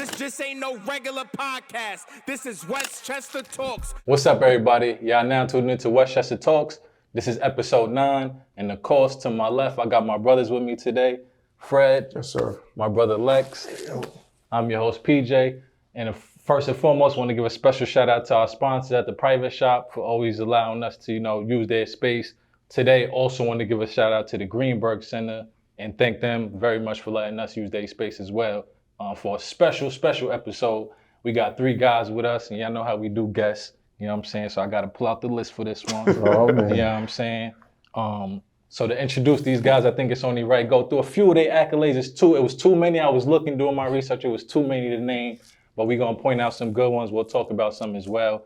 This just ain't no regular podcast. This is Westchester Talks. What's up, everybody? Y'all now tuned into Westchester Talks. This is episode 9, and of course, to my left, I got my brothers with me today. Fred. Yes, sir. My brother Lex. I'm your host, PJ. And first and foremost, I want to give a special shout out to our sponsors at the private shop for always allowing us to, use their space. Today, also want to give a shout out to the Greenberg Center and thank them very much for letting us use their space as well. For a special episode, we got 3 guys with us, and y'all know how we do guests. You know what I'm saying? So I got to pull out the list for this one. Oh, man. You know what I'm saying? So to introduce these guys, I think it's only right. Go through a few of their accolades. It was too many. I was looking, doing my research. It was too many to name, but we're going to point out some good ones. We'll talk about some as well.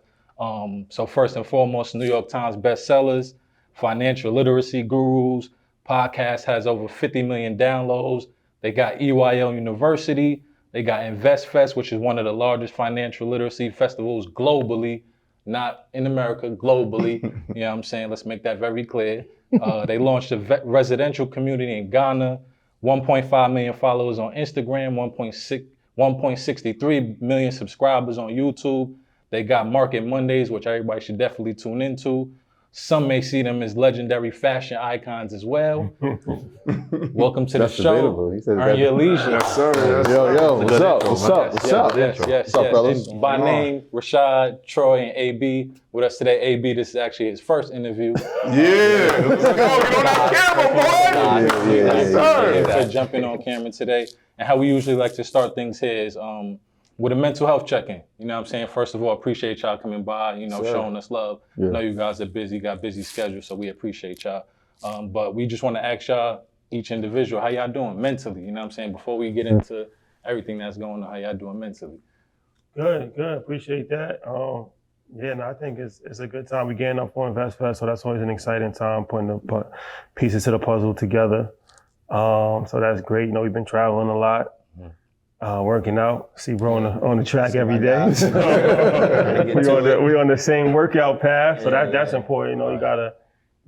So first and foremost, New York Times bestsellers, financial literacy gurus, podcast has over 50 million downloads. They got EYL University. They got InvestFest, which is one of the largest financial literacy festivals globally, not in America, globally. You know what I'm saying? Let's make that very clear. They launched a residential community in Ghana, 1.5 million followers on Instagram, 1.63 million subscribers on YouTube. They got Market Mondays, which everybody should definitely tune into. Some may see them as legendary fashion icons as well. Welcome to the show. Earn your leisure. Yes, sir. Yes, Yo, what's up? Yes. fellas? And by name, Rashad, Troy, and AB. With us today, AB, this is actually his first interview. Yeah. Let's go. Get on that camera, boy. Yes, sir. For jumping on camera today. And how we usually like to start things here is with a mental health check-in. You know what I'm saying? First of all, appreciate y'all coming by, showing us love. Yeah. I know you guys are busy, got busy schedules, so we appreciate y'all. But we just want to ask y'all, each individual, how y'all doing mentally? You know what I'm saying? Before we get into everything that's going on, how y'all doing mentally? Good. Appreciate that. I think it's a good time. We're getting up for InvestFest, so that's always an exciting time, putting the pieces to the puzzle together. So that's great. We've been traveling a lot. Working out, see bro on the track every day. we on the same workout path, so that's important. You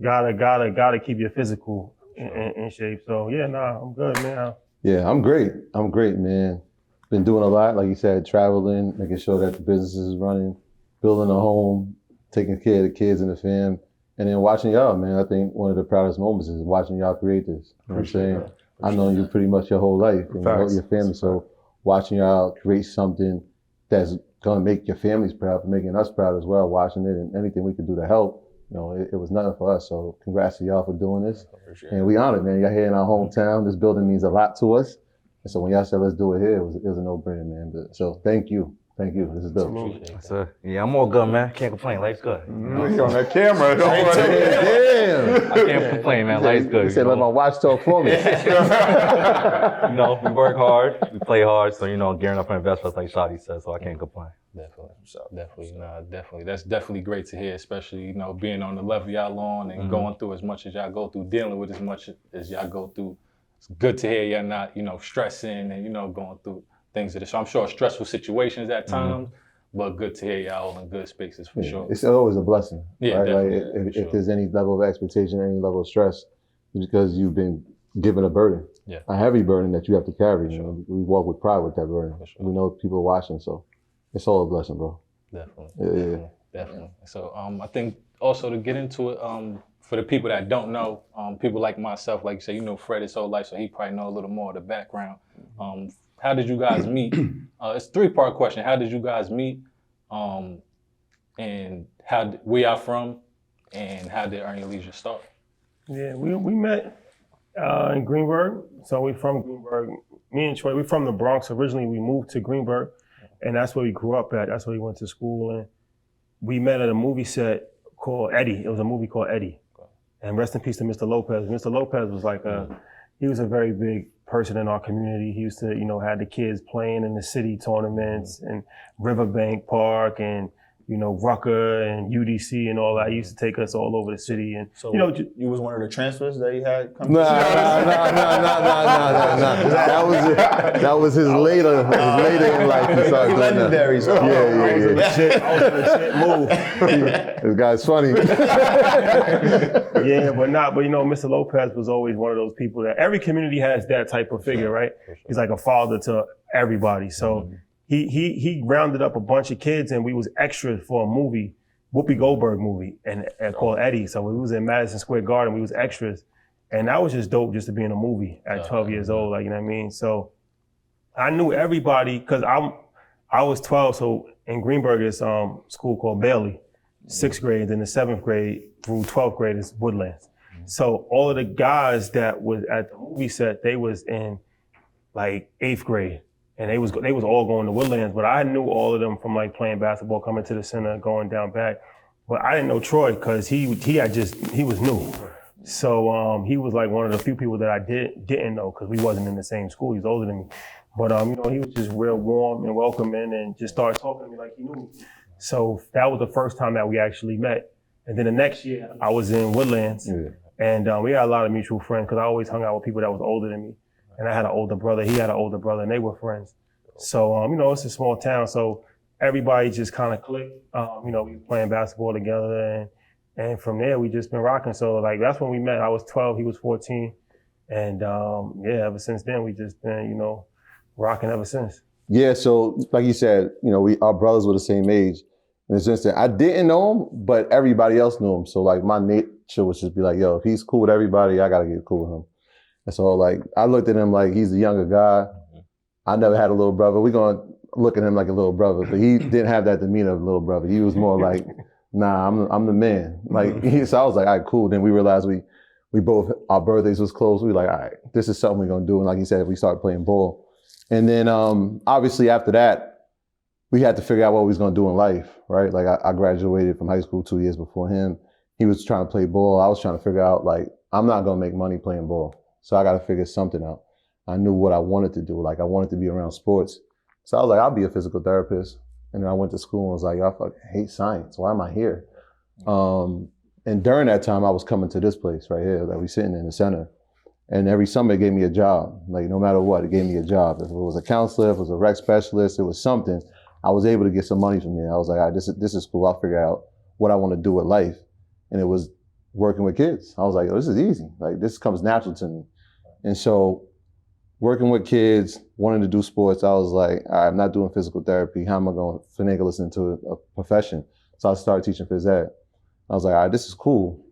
gotta keep your physical in shape. So I'm good, man. Yeah, I'm great, man. Been doing a lot, like you said, traveling, making sure that the business is running, building a home, taking care of the kids and the fam, and then watching y'all, man. I think one of the proudest moments is watching y'all create this. You know what I'm saying? I've known you pretty much your whole life and your family, so watching y'all create something that's gonna make your families proud, making us proud as well, watching it, and anything we can do to help, it was nothing for us. So congrats to y'all for doing this. And we honored, man. Y'all here in our hometown. This building means a lot to us. And so when y'all said let's do it here, it was a no-brainer, man. So thank you. This is dope. Yeah, I'm all good, man. Can't complain. Life's good. You're on that camera. Damn. I can't complain, man. Life's good. You said let my watch talk for me. We work hard, we play hard, so gearing up for investments like Shadi said, so I can't complain. Definitely. That's definitely great to hear, especially, being on the level y'all on and going through as much as y'all go through, dealing with as much as y'all go through. It's good to hear y'all not, stressing and, going through things of this. So I'm sure stressful situations at times, but good to hear y'all in good spaces for sure. It's always a blessing. Yeah, right? definitely. If there's any level of expectation, any level of stress, it's because you've been given a burden, a heavy burden that you have to carry. We walk with pride with that burden. We know people are watching, so it's all a blessing, bro. Definitely. So I think also to get into it, for the people that don't know, people like myself, like you say, Fred his whole life, so he probably know a little more of the background. How did you guys meet? It's a 3-part question. How did you guys meet? And where y'all from? And how did Earn Your Leisure start? Yeah, we met in Greenberg. So we from Greenberg. Me and Troy, we're from the Bronx. Originally, we moved to Greenberg, and that's where we grew up at. That's where we went to school. And we met at a movie set called Eddie. It was a movie called Eddie. And rest in peace to Mr. Lopez. Mr. Lopez was he was a very big person in our community. He used to, had the kids playing in the city tournaments and Riverbank Park and, Rucker and UDC and all that. He used to take us all over the city. And so you was one of the transfers that he had come No. That was his later in life. He started doing legendary. That. Shit move. This guy's funny. But Mr. Lopez was always one of those people that every community has that type of figure, right? He's like a father to everybody. So he rounded up a bunch of kids and we was extras for a movie, Whoopi Goldberg movie, and called Eddie. So we was in Madison Square Garden, we was extras. And that was just dope just to be in a movie at 12 years old, like, you know what I mean? So I knew everybody, cause I was 12, so in Greenberg is school called Bailey, 6th grade, then the 7th grade through 12th grade is Woodlands. So all of the guys that was at the movie set, they was in like 8th grade. And they was all going to Woodlands, but I knew all of them from like playing basketball, coming to the center, going down back. But I didn't know Troy because he was new. So he was like one of the few people that I didn't know because we wasn't in the same school. He was older than me. But you know, he was just real warm and welcoming and just started talking to me like he knew me. So that was the first time that we actually met. And then the next year I was in Woodlands and we had a lot of mutual friends because I always hung out with people that was older than me. And I had an older brother, he had an older brother, and they were friends. So, you know, it's a small town, so everybody just kind of clicked. You know, we were playing basketball together, and from there, we just been rocking. So, like, that's when we met. I was 12, he was 14. And, yeah, ever since then, we just been, you know, rocking ever since. Yeah, so like you said, you know, our brothers were the same age. In a sense that I didn't know him, but everybody else knew him. So, like, my nature was just be like, yo, if he's cool with everybody, I got to get cool with him. And so, like, I looked at him like he's the younger guy. I never had a little brother. We're going to look at him like a little brother, but he didn't have that demeanor of a little brother. He was more like, nah, I'm the man. Like, so I was like, all right, cool. Then we realized we both, our birthdays was close. We were like, all right, this is something we're going to do. And like you said, we started playing ball. And then, obviously after that, we had to figure out what we was going to do in life, right? Like, I graduated from high school 2 years before him. He was trying to play ball. I was trying to figure out, like, I'm not going to make money playing ball. So I got to figure something out. I knew what I wanted to do. Like, I wanted to be around sports. So I was like, I'll be a physical therapist. And then I went to school and was like, I fucking hate science. Why am I here? And during that time, I was coming to this place right here that we sitting in the center. And every summer it gave me a job. Like, no matter what, it gave me a job. If it was a counselor, if it was a rec specialist, it was something. I was able to get some money from there. I was like, all right, this is cool. I'll figure out what I want to do with life. And it was working with kids. I was like, oh, this is easy. Like, this comes natural to me. And so working with kids, wanting to do sports, I was like, all right, I'm not doing physical therapy. How am I going to finagle this into a profession? So I started teaching phys ed. I was like, all right, this is cool.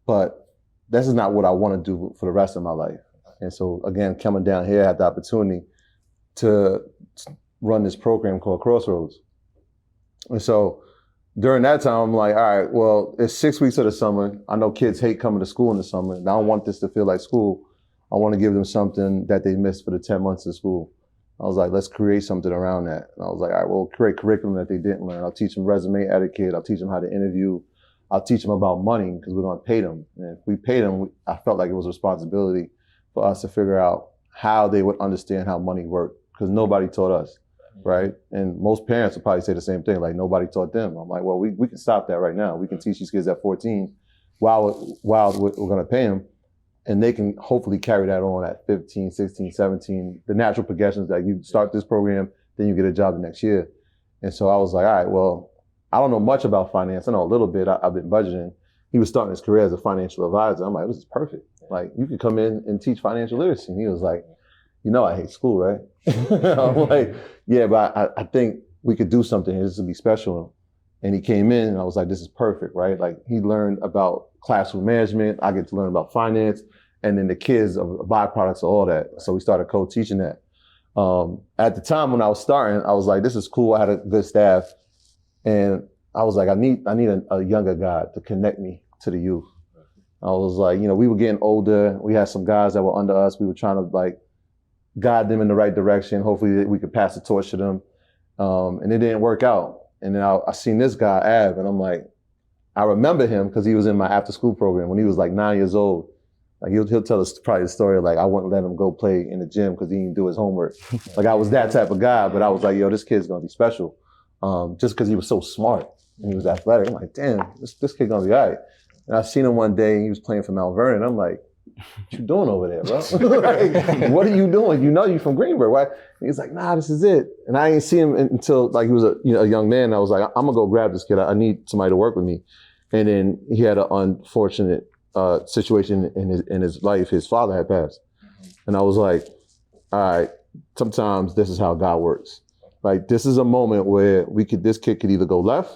But this is not what I want to do for the rest of my life. And so again, coming down here, I had the opportunity to run this program called Crossroads. And so during that time, I'm like, all right, well, it's 6 weeks of the summer. I know kids hate coming to school in the summer. And I don't want this to feel like school. I want to give them something that they missed for the 10 months of school. I was like, let's create something around that. And I was like, all right, well, create curriculum that they didn't learn. I'll teach them resume etiquette. I'll teach them how to interview. I'll teach them about money because we're going to pay them. And if we pay them, I felt like it was a responsibility for us to figure out how they would understand how money worked because nobody taught us, right? And most parents would probably say the same thing, like nobody taught them. I'm like, well, we can stop that right now. We can teach these kids at 14 while we're going to pay them. And they can hopefully carry that on at 15, 16, 17. The natural progressions that you start this program, then you get a job the next year. And so I was like, all right, well, I don't know much about finance. I know a little bit. I've been budgeting. He was starting his career as a financial advisor. I'm like, this is perfect. Like, you could come in and teach financial literacy. And he was like, you know, I hate school, right? I'm like, yeah, but I think we could do something here. This would be special. And he came in and I was like, this is perfect, right? Like, he learned about classroom management. I get to learn about finance. And then the kids are byproducts of all that. So we started co-teaching that. At the time when I was starting, I was like, this is cool. I had a good staff. And I was like, I need a younger guy to connect me to the youth. I was like, you know, we were getting older. We had some guys that were under us. We were trying to like guide them in the right direction. Hopefully we could pass the torch to them. And it didn't work out. And then I seen this guy, Av, and I'm like, I remember him because he was in my after school program when he was like 9 years old. Like he'll tell us probably the story of like, I wouldn't let him go play in the gym because he didn't do his homework. Like I was that type of guy, but I was like, yo, this kid's gonna be special. Just because he was so smart and he was athletic. I'm like, damn, this kid gonna be all right. And I seen him one day and he was playing for Mount Vernon. I'm like, what you doing over there, bro? Like, what are you doing? You know you from Greenberg, right? And he's like, nah, this is it. And I ain't seen him until like he was a young man. I was like, I'm gonna go grab this kid. I need somebody to work with me. And then he had an unfortunate situation in his life. His father had passed. And I was like, all right, sometimes this is how God works. Like this is a moment where this kid could either go left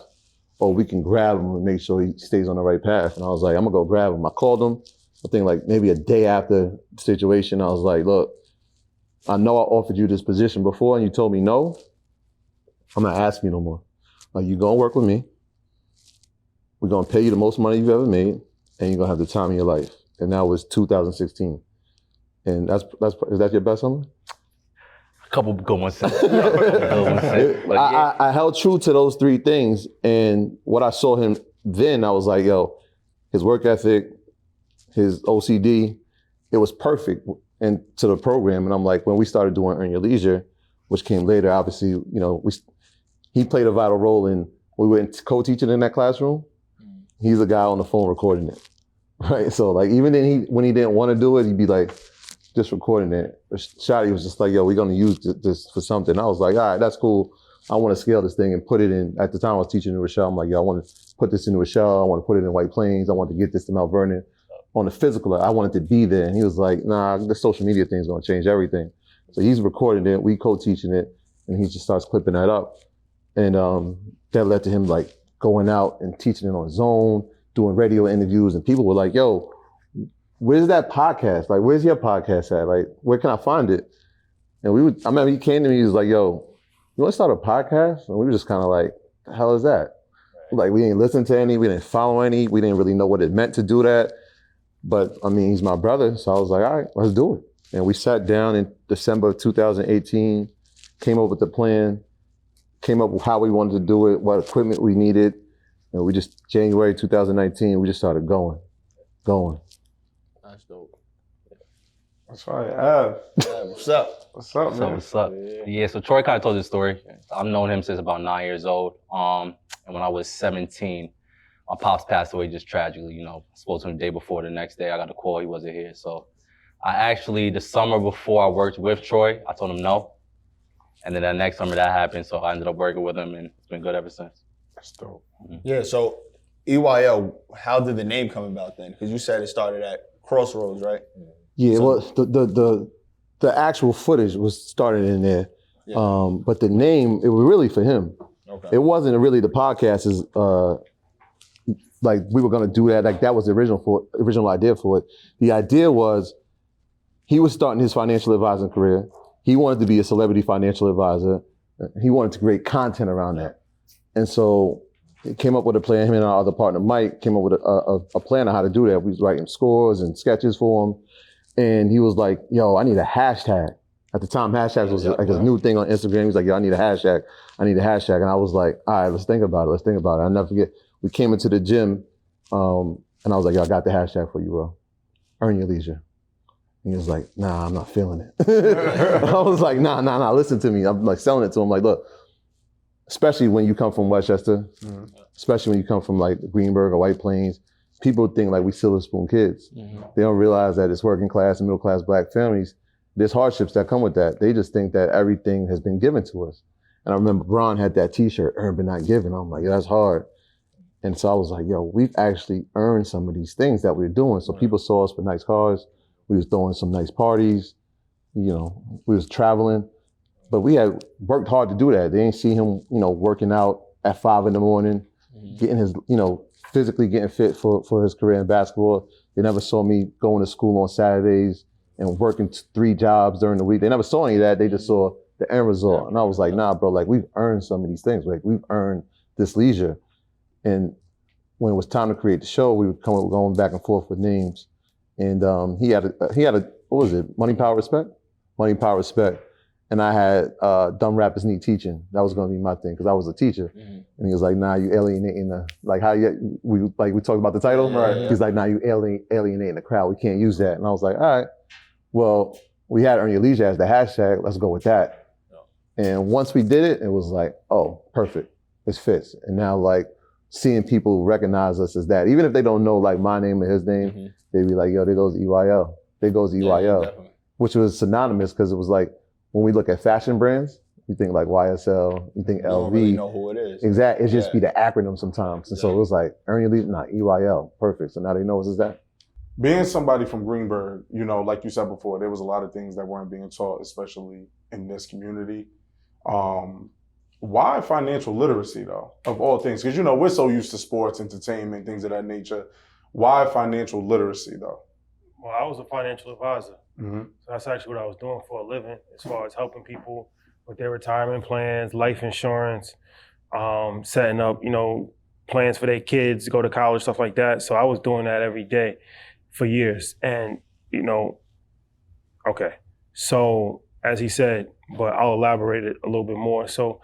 or we can grab him and make sure he stays on the right path. And I was like, I'm gonna go grab him. I called him, I think like maybe a day after the situation. I was like, look, I know I offered you this position before and you told me no. I'm not asking you no more. Like, you're gonna work with me. We're gonna pay you the most money you've ever made, and you're gonna have the time of your life. And that was 2016. And is that your best summer? A couple good ones. I held true to those three things. And what I saw him then, I was like, yo, his work ethic, his OCD, it was perfect into the program. And I'm like, when we started doing Earn Your Leisure, which came later, obviously, you know, he played a vital role in, we were co-teaching in that classroom. He's the guy on the phone recording it, right? So like, even then when he didn't want to do it, he'd be like, just recording it. Shotty was just like, yo, we're gonna use this for something. I was like, all right, that's cool. I want to scale this thing and put it in, at the time I was teaching in Rochelle, I'm like, yo, I want to put this in Rochelle, I want to put it in White Plains, I want to get this to Mount Vernon. On the physical, I wanted to be there. And he was like, nah, the social media thing's gonna change everything. So he's recording it, we co-teaching it, and he just starts clipping that up. And that led to him like going out and teaching it on Zone, doing radio interviews, and people were like, yo, where's that podcast? Like, where's your podcast at? Like, where can I find it? And I remember he came to me, he was like, yo, you want to start a podcast? And we were just kind of like, the hell is that? Like, we didn't listen to any, we didn't follow any, we didn't really know what it meant to do that. But I mean, he's my brother, so I was like, all right, let's do it. And we sat down in December of 2018, came up with the plan, came up with how we wanted to do it, what equipment we needed. And we just, January 2019, we just started going. That's dope. That's right. Av. What's up? What's up, man? What's up? Yeah, so Troy kind of told this story. I've known him since about 9 years old. And when I was 17, my pops passed away just tragically. You know, I spoke to him the day before. The next day, I got a call. He wasn't here. So I actually, the summer before I worked with Troy, I told him no. And then that next summer that happened. So I ended up working with him, and it's been good ever since. That's dope. Yeah, so EYL, how did the name come about then? Because you said it started at Crossroads, right? Yeah, well, the actual footage was started in there. Yeah. But the name, it was really for him. Okay. It wasn't really the podcast is like we were gonna do that. Like that was the original idea for it. The idea was he was starting his financial advising career. He wanted to be a celebrity financial advisor. He wanted to create content around that. And so he came up with a plan. Him and our other partner, Mike, came up with a plan on how to do that. We was writing scores and sketches for him. And he was like, yo, I need a hashtag. At the time, hashtags was like a new thing on Instagram. He was like, yo, I need a hashtag. And I was like, all right, let's think about it. I'll never forget. We came into the gym and I was like, yo, I got the hashtag for you, bro. Earn Your Leisure. And he was like, nah, I'm not feeling it. I was like, nah, listen to me. I'm like selling it to him. Like, look, especially when you come from Westchester, especially when you come from like Greenberg or White Plains, people think like we silver spoon kids. They don't realize that it's working class and middle class Black families. There's hardships that come with that. They just think that everything has been given to us. And I remember Bron had that t-shirt, earned but not given. I'm like, yeah, that's hard. And so I was like, yo, we've actually earned some of these things that we're doing. So people saw us with nice cars. We was throwing some nice parties. You know, we was traveling. But we had worked hard to do that. They didn't see him, you know, working out at 5 a.m, getting his, you know, physically getting fit for his career in basketball. They never saw me going to school on Saturdays and working 3 jobs during the week. They never saw any of that. They just saw the end result. And I was like, nah, bro, like we've earned some of these things. Like we've earned this leisure. And when it was time to create the show, we would come up going back and forth with names. And he had a what was it? Money, Power, Respect? Money, Power, Respect. And I had Dumb Rappers Need Teaching. That was gonna be my thing because I was a teacher. And he was like, nah, you alienating the, like how we talked about the title. Right. He's like, nah, you alienating the crowd. We can't use that. And I was like, all right, well, we had Earn Your Leisure as the hashtag. Let's go with that. And once we did it, it was like, oh, perfect. This fits. And now like seeing people recognize us as that, even if they don't know like my name or his name, they'd be like, yo, there goes EYL. There goes EYL. Which was synonymous because it was like, when we look at fashion brands, you think like YSL, you think LV. You don't really know who it is. Exactly. It just be the acronym sometimes. And so it was like, Earn Your Leisure, not EYL. Perfect. So now they know what's that. Being somebody from Greenberg, you know, like you said before, there was a lot of things that weren't being taught, especially in this community. Why financial literacy though, of all things? Because we're so used to sports, entertainment, things of that nature. Why financial literacy though? Well, I was a financial advisor. Mm-hmm. So that's actually what I was doing for a living, as far as helping people with their retirement plans, life insurance, setting up, plans for their kids to go to college, stuff like that. So I was doing that every day for years. And, okay. So as he said, but I'll elaborate it a little bit more. So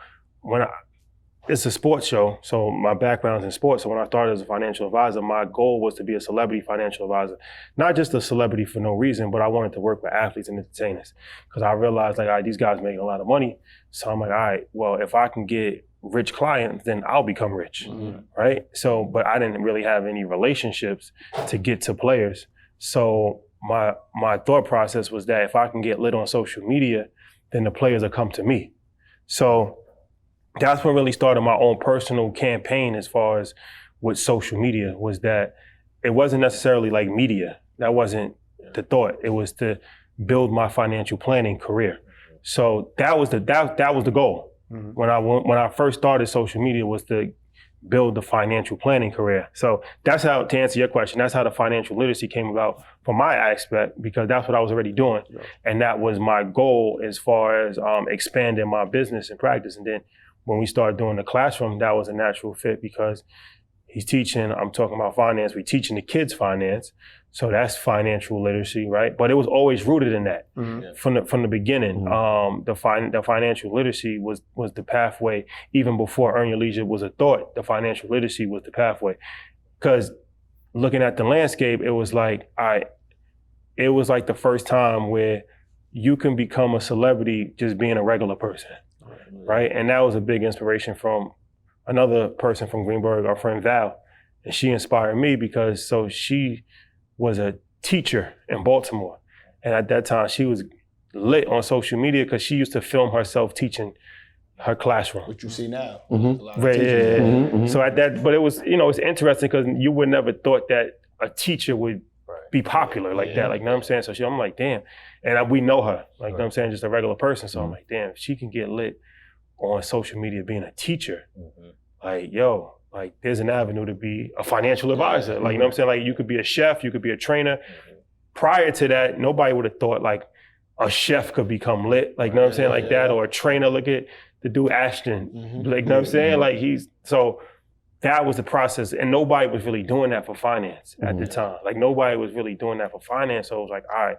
it's a sports show, so my background is in sports. So when I started as a financial advisor, my goal was to be a celebrity financial advisor. Not just a celebrity for no reason, but I wanted to work with athletes and entertainers. Because I realized, all right, these guys making a lot of money. So I'm like, all right, well, if I can get rich clients, then I'll become rich, right? So, but I didn't really have any relationships to get to players. So my thought process was that if I can get lit on social media, then the players will come to me. So that's what really started my own personal campaign as far as with social media, was that it wasn't necessarily like media. That wasn't the thought. It was to build my financial planning career. So that was the goal. Mm-hmm. When I first started social media, was to build the financial planning career. So that's how, to answer your question, that's how the financial literacy came about from my aspect, because that's what I was already doing. Yeah. And that was my goal as far as expanding my business and practice. And then when we started doing the classroom, that was a natural fit, because he's teaching, I'm talking about finance, we're teaching the kids finance. So that's financial literacy, right? But it was always rooted in that from the beginning. Mm-hmm. The financial literacy was the pathway. Even before Earn Your Leisure was a thought, the financial literacy was the pathway. Because looking at the landscape, it was like the first time where you can become a celebrity just being a regular person, right? And that was a big inspiration from another person from Greenberg, our friend Val. And she inspired me because she was a teacher in Baltimore. And at that time, she was lit on social media because she used to film herself teaching her classroom. What you see now. Mm-hmm. Right, yeah. Mm-hmm. So but it was, it's interesting because you would never thought that a teacher would be popular like that. Like, you know what I'm saying? So I'm like, damn. And we know her, like, you know what I'm saying, just a regular person. So I'm like, damn, if she can get lit on social media being a teacher, like, yo, like, there's an avenue to be a financial advisor. Like, you know what I'm saying? Like, you could be a chef, you could be a trainer. Prior to that, nobody would have thought, like, a chef could become lit. Like, you know what I'm saying? Like that, or a trainer. Look at the dude Ashton. Like, you know what I'm saying? Like, so that was the process. And nobody was really doing that for finance at the time. Like, nobody was really doing that for finance. So it was like, all right,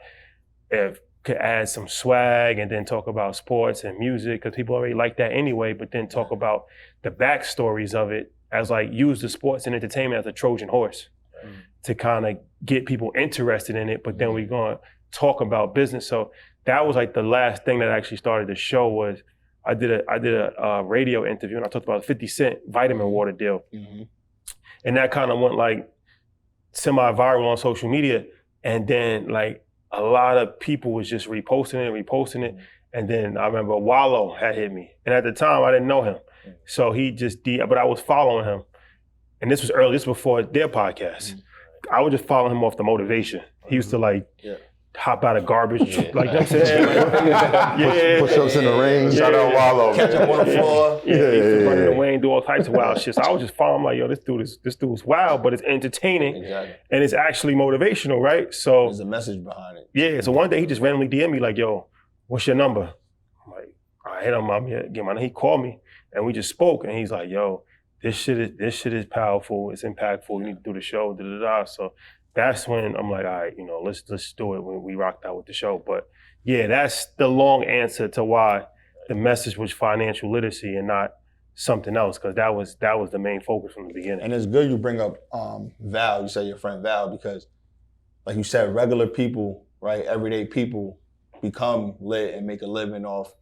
if could add some swag and then talk about sports and music, because people already like that anyway, but then talk about the backstories of it, as like use the sports and entertainment as a Trojan horse to kind of get people interested in it. But then we're going to talk about business. So that was like the last thing that actually started the show. Was I did a radio interview, and I talked about a 50 cent vitamin water deal. And that kind of went like semi-viral on social media. And then like a lot of people was just reposting it. And then I remember Wallow had hit me. And at the time I didn't know him. So he just but I was following him. And this was early, this was before their podcast. I was just following him off the motivation. He used to like hop out of garbage, like, you know what I'm saying? Push-ups in the rain. Shout out Wallow. Catch up on the floor. He used to run in the rain, do all types of wild shit. So I was just following him like, yo, this dude is wild, but it's entertaining and it's actually motivational, right? So there's a message behind it. Yeah, so one day he just randomly DM'd me like, yo, what's your number? I'm like, I hit him up, get my number. He called me and we just spoke, and he's like, yo, this shit is powerful, it's impactful, you need to do the show, So that's when I'm like, all right, let's do it. When we rocked out with the show. But yeah, that's the long answer to why the message was financial literacy and not something else, because that was the main focus from the beginning. And it's good you bring up Val, you say your friend Val, because like you said, regular people, right, everyday people become lit and make a living off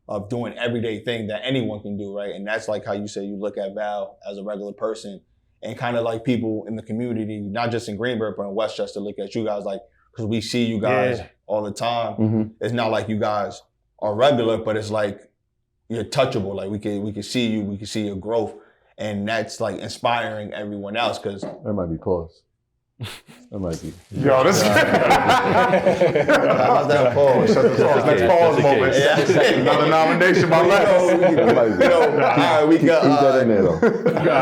of doing everyday thing that anyone can do, right? And that's like how you say you look at Val as a regular person, and kind of like people in the community, not just in Greenberg, but in Westchester, look at you guys like, because we see you guys all the time. It's not like you guys are regular, but it's like you're touchable. Like we can see you, we can see your growth. And that's like inspiring everyone else, because that might be close. That might be. Yo, this is How's that pause? Next pause moment. Another nomination by Les. All right, we got. Keep that in there though.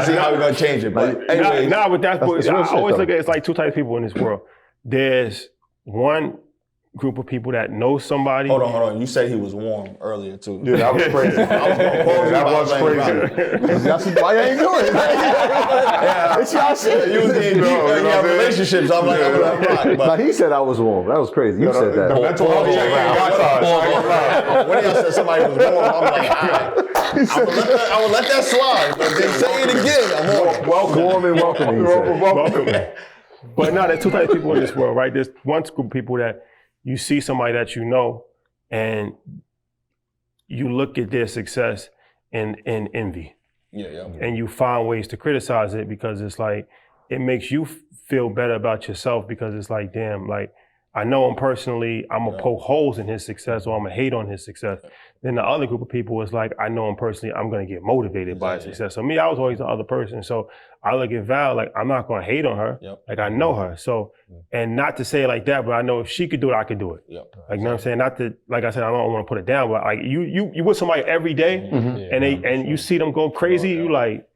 See how we're gonna change it. But anyway, but that's real I shit, always though. look at it's like two types of people in this world. There's one group of people that know somebody. hold on. You said he was warm earlier too. Yeah, that was crazy. That was crazy. Y'all see why you ain't doing it? It's y'all shit. You was getting deep. You have relationships. I'm like, I'm rock. Now But he said I was warm. That was crazy. You said The that. mental health check ain't got time. when y'all said somebody was warm, I'm like, all right. I would let that slide. But then say it again. I'm on. Warm and welcoming. He said. Welcome. But no, there's two types of people in this world, right? There's one group of people that you see somebody that you know and you look at their success and envy. Yeah. And you find ways to criticize it because it's like, it makes you feel better about yourself because it's like, damn, like, I know him personally, I'm gonna poke holes in his success or I'm gonna hate on his success. Then the other group of people is like, I know him personally, I'm gonna get motivated by his success. So me, I was always the other person. So I look at Val, like, I'm not gonna hate on her. Yep. Like, I know her. So, and not to say it like that, but I know if she could do it, I could do it. Yep. Like, you know what I'm saying? Not to, like I said, I don't wanna put it down, but like, you with somebody every day and you see them go crazy, you like,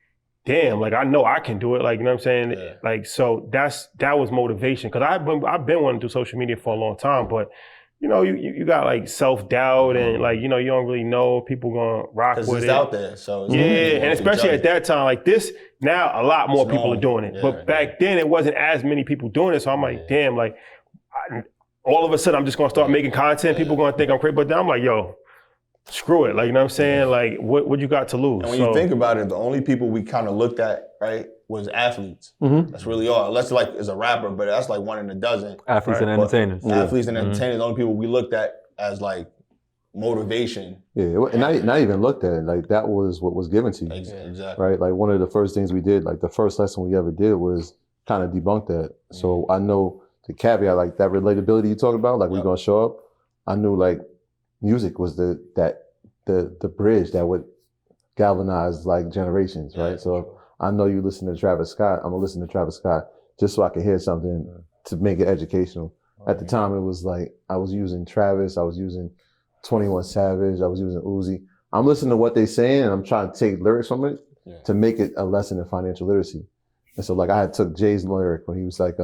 damn, like I know I can do it. Like, you know what I'm saying? Yeah. Like, so that was motivation. Cause I've been wanting to do social media for a long time, but you know, you got like self-doubt and like, you know, you don't really know if people gonna rock with Because it. it's out there. So it's And especially at that time, like this, now a lot more people are doing it. Yeah, but back then it wasn't as many people doing it. So I'm like, damn, like all of a sudden I'm just gonna start making content. People gonna think I'm crazy. But then I'm like, yo, screw it. Like, you know what I'm saying? Like, what you got to lose? And when you think about it, the only people we kind of looked at, right, was athletes. That's really all. Unless like is a rapper, but that's like one in a dozen. Athletes and entertainers. Athletes and entertainers, the only people we looked at as like motivation. Yeah, and not even looked at it. Like that was what was given to you. Exactly. Right? Like one of the first things we did, like the first lesson we ever did was kind of debunk that. So I know the caveat, like that relatability you talk about, like we're gonna show up. I knew like music was the bridge that would galvanize like generations, right? So I know you listen to Travis Scott, I'm gonna listen to Travis Scott just so I could hear something to make it educational. At the time it was like I was using Travis, I was using 21 Savage, I was using Uzi. I'm listening to what they're saying and I'm trying to take lyrics from it to make it a lesson in financial literacy. And so like I had took Jay's lyric when he was like,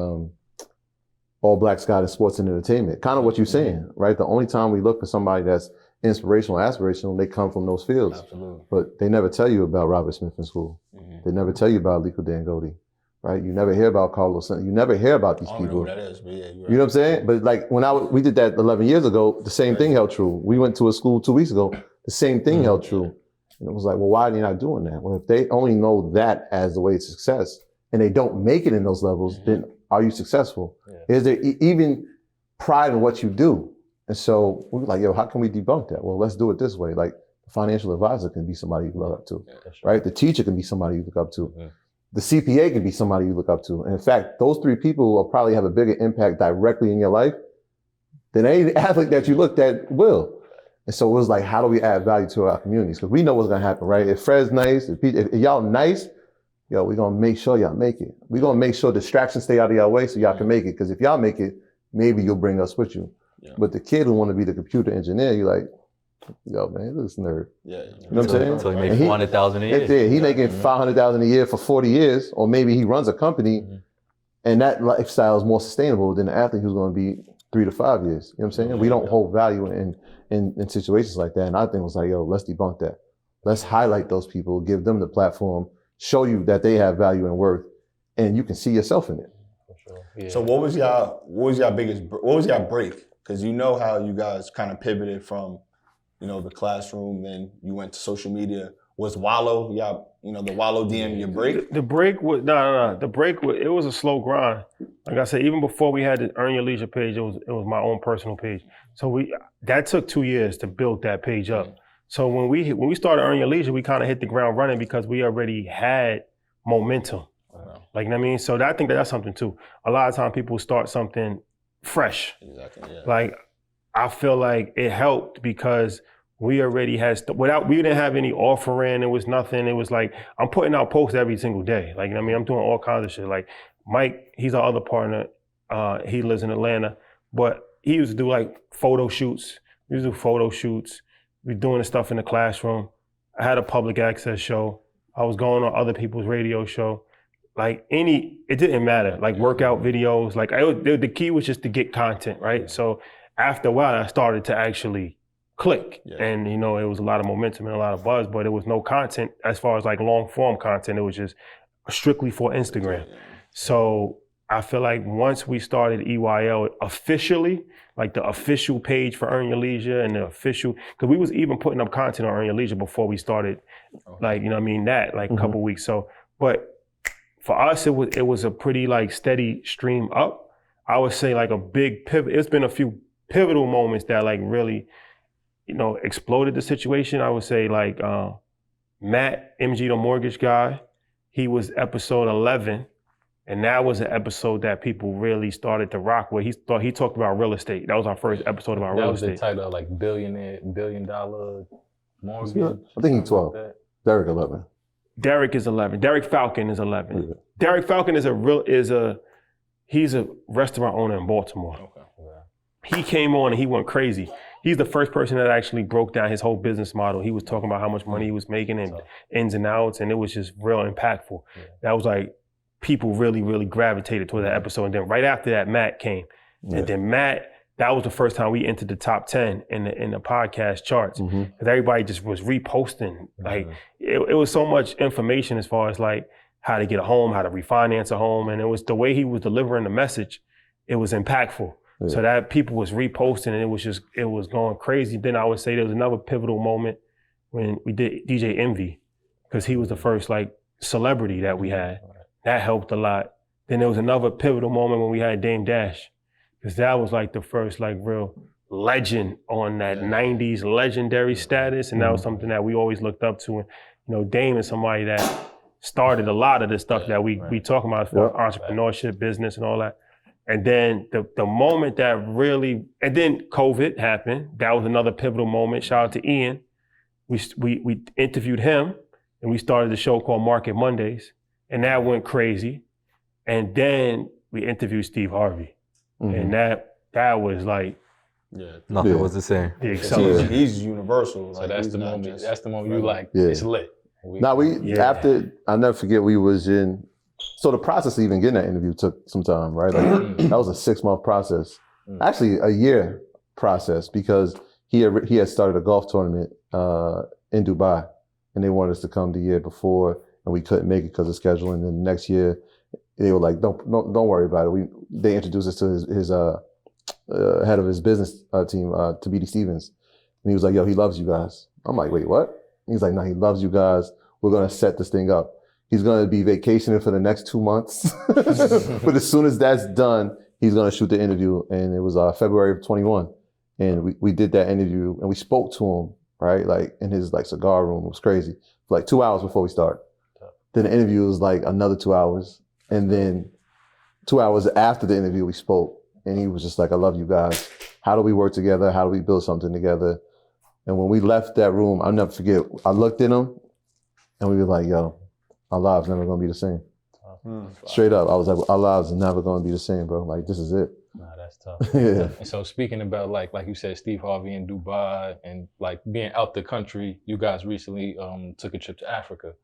all black Scott in sports and entertainment. Kind of what you're saying, right? The only time we look for somebody that's inspirational, aspirational, they come from those fields. Absolutely. But they never tell you about Robert Smith in school. They never tell you about Aliko Dangote, right? You never hear about Carlos. You never hear about these I don't know people. who that is, but yeah, you're right. You know what I'm saying? But like when we did that 11 years ago, the same thing held true. We went to a school 2 weeks ago, the same thing held true. And it was like, well, why are they not doing that? Well, if they only know that as the way to success and they don't make it in those levels, then are you successful? Is there even pride in what you do? And so we were like, yo, how can we debunk that? Well, let's do it this way. Like the financial advisor can be somebody you look up to, right? The teacher can be somebody you look up to. The CPA can be somebody you look up to. And in fact, those three people will probably have a bigger impact directly in your life than any athlete that you looked at will. And so it was like, how do we add value to our communities? Because we know what's gonna happen, right? If Fred's nice, if y'all nice, yo, we're gonna make sure y'all make it. We're gonna make sure distractions stay out of y'all way so y'all can make it. Because if y'all make it, maybe you'll bring us with you. But the kid who wanna be the computer engineer, you're like, yo, man, this nerd. You know what I'm saying? So he makes 400,000 a year. He making 500,000 a year for 40 years, or maybe he runs a company and that lifestyle is more sustainable than the athlete who's gonna be 3 to 5 years. You know what I'm saying? We don't hold value in situations like that. And I think it was like, yo, let's debunk that. Let's highlight those people, give them the platform, show you that they have value and worth, and you can see yourself in it. So what was your break? Because you know how you guys kind of pivoted from, you know, the classroom, then you went to social media. Was Wallow, the Wallow DM your break? The break was The break was, it was a slow grind. Like I said, even before we had the Earn Your Leisure page, it was my own personal page. So that took 2 years to build that page up. So when we started Earn Your Leisure, we kind of hit the ground running because we already had momentum. Like, you know what I mean? So I think that's something too. A lot of times people start something fresh. Exactly. Yeah. Like, I feel like it helped because we already had, we didn't have any offering, it was nothing. It was like, I'm putting out posts every single day. Like, you know what I mean? I'm doing all kinds of shit. Like, Mike, he's our other partner. He lives in Atlanta, but he used to do like photo shoots. We used to do photo shoots. We doing the stuff in the classroom. I had a public access show. I was going on other people's radio show. Like it didn't matter. Like workout videos. Like the key was just to get content, right? So after a while, I started to actually click, and it was a lot of momentum and a lot of buzz, but there was no content as far as like long form content. It was just strictly for Instagram. So I feel like once we started EYL officially, like the official page for Earn Your Leisure and the official, because we was even putting up content on Earn Your Leisure before we started, like, a couple weeks. So, but for us, it was a pretty like steady stream up. I would say like a big pivot. It's been a few pivotal moments that like really, exploded the situation. I would say like Matt, MG the mortgage guy, he was episode 11. And that was an episode that people really started to rock with. He talked about real estate. That was our first episode about real estate. That was the title, like $1 billion mortgage. I think he's 12. Derek 11. Derek is 11. Derek Falcon is 11. Yeah. Derek Falcon he's a restaurant owner in Baltimore. Okay. Yeah. He came on and he went crazy. He's the first person that actually broke down his whole business model. He was talking about how much money he was making and ins and outs, and it was just real impactful. Yeah. That was like, people really, really gravitated toward that episode. And then right after that, Matt came. Yeah. And then Matt, that was the first time we entered the top 10 in the podcast charts. Because everybody just was reposting. Like, it was so much information as far as like how to get a home, how to refinance a home. And it was the way he was delivering the message, it was impactful. Yeah. So that people was reposting and it was going crazy. Then I would say there was another pivotal moment when we did DJ Envy, because he was the first like celebrity that we had. That helped a lot. Then there was another pivotal moment when we had Dame Dash, because that was like the first like real legend on that 90s legendary status. And that was something that we always looked up to. And, Dame is somebody that started a lot of the stuff that we talk about for entrepreneurship, business and all that. And then the moment that really, and then COVID happened. That was another pivotal moment. Shout out to Ian. We interviewed him and we started the show called Market Mondays. And that went crazy. And then we interviewed Steve Harvey. And that was like, nothing was the same. The acceleration. He's universal. So that's the moment. That's the moment you like, it's lit. After, I'll never forget, we was in, so the process of even getting that interview took some time, right? Like that was a 6-month process. Actually, a year process, because he had started a golf tournament in Dubai, and they wanted us to come the year before, and we couldn't make it because of scheduling. And then the next year, they were like, "Don't worry about it." They introduced us to his head of his business team, to BD Stevens, and he was like, "Yo, he loves you guys." I'm like, "Wait, what?" And he's like, "No, he loves you guys. We're gonna set this thing up. He's gonna be vacationing for the next 2 months, but as soon as that's done, he's gonna shoot the interview." And it was February of 21, and we did that interview, and we spoke to him, right, like in his like cigar room. It was crazy, for like 2 hours before we started. Then the interview was like another 2 hours. And then 2 hours after the interview, we spoke. And he was just like, "I love you guys. How do we work together? How do we build something together?" And when we left that room, I'll never forget, I looked at him and we were like, "Yo, our lives never gonna be the same." Straight up, I was like, our lives are never gonna be the same, bro. Like, this is it. Nah, that's tough. Yeah. And so speaking about like you said, Steve Harvey in Dubai and like being out the country, you guys recently took a trip to Africa.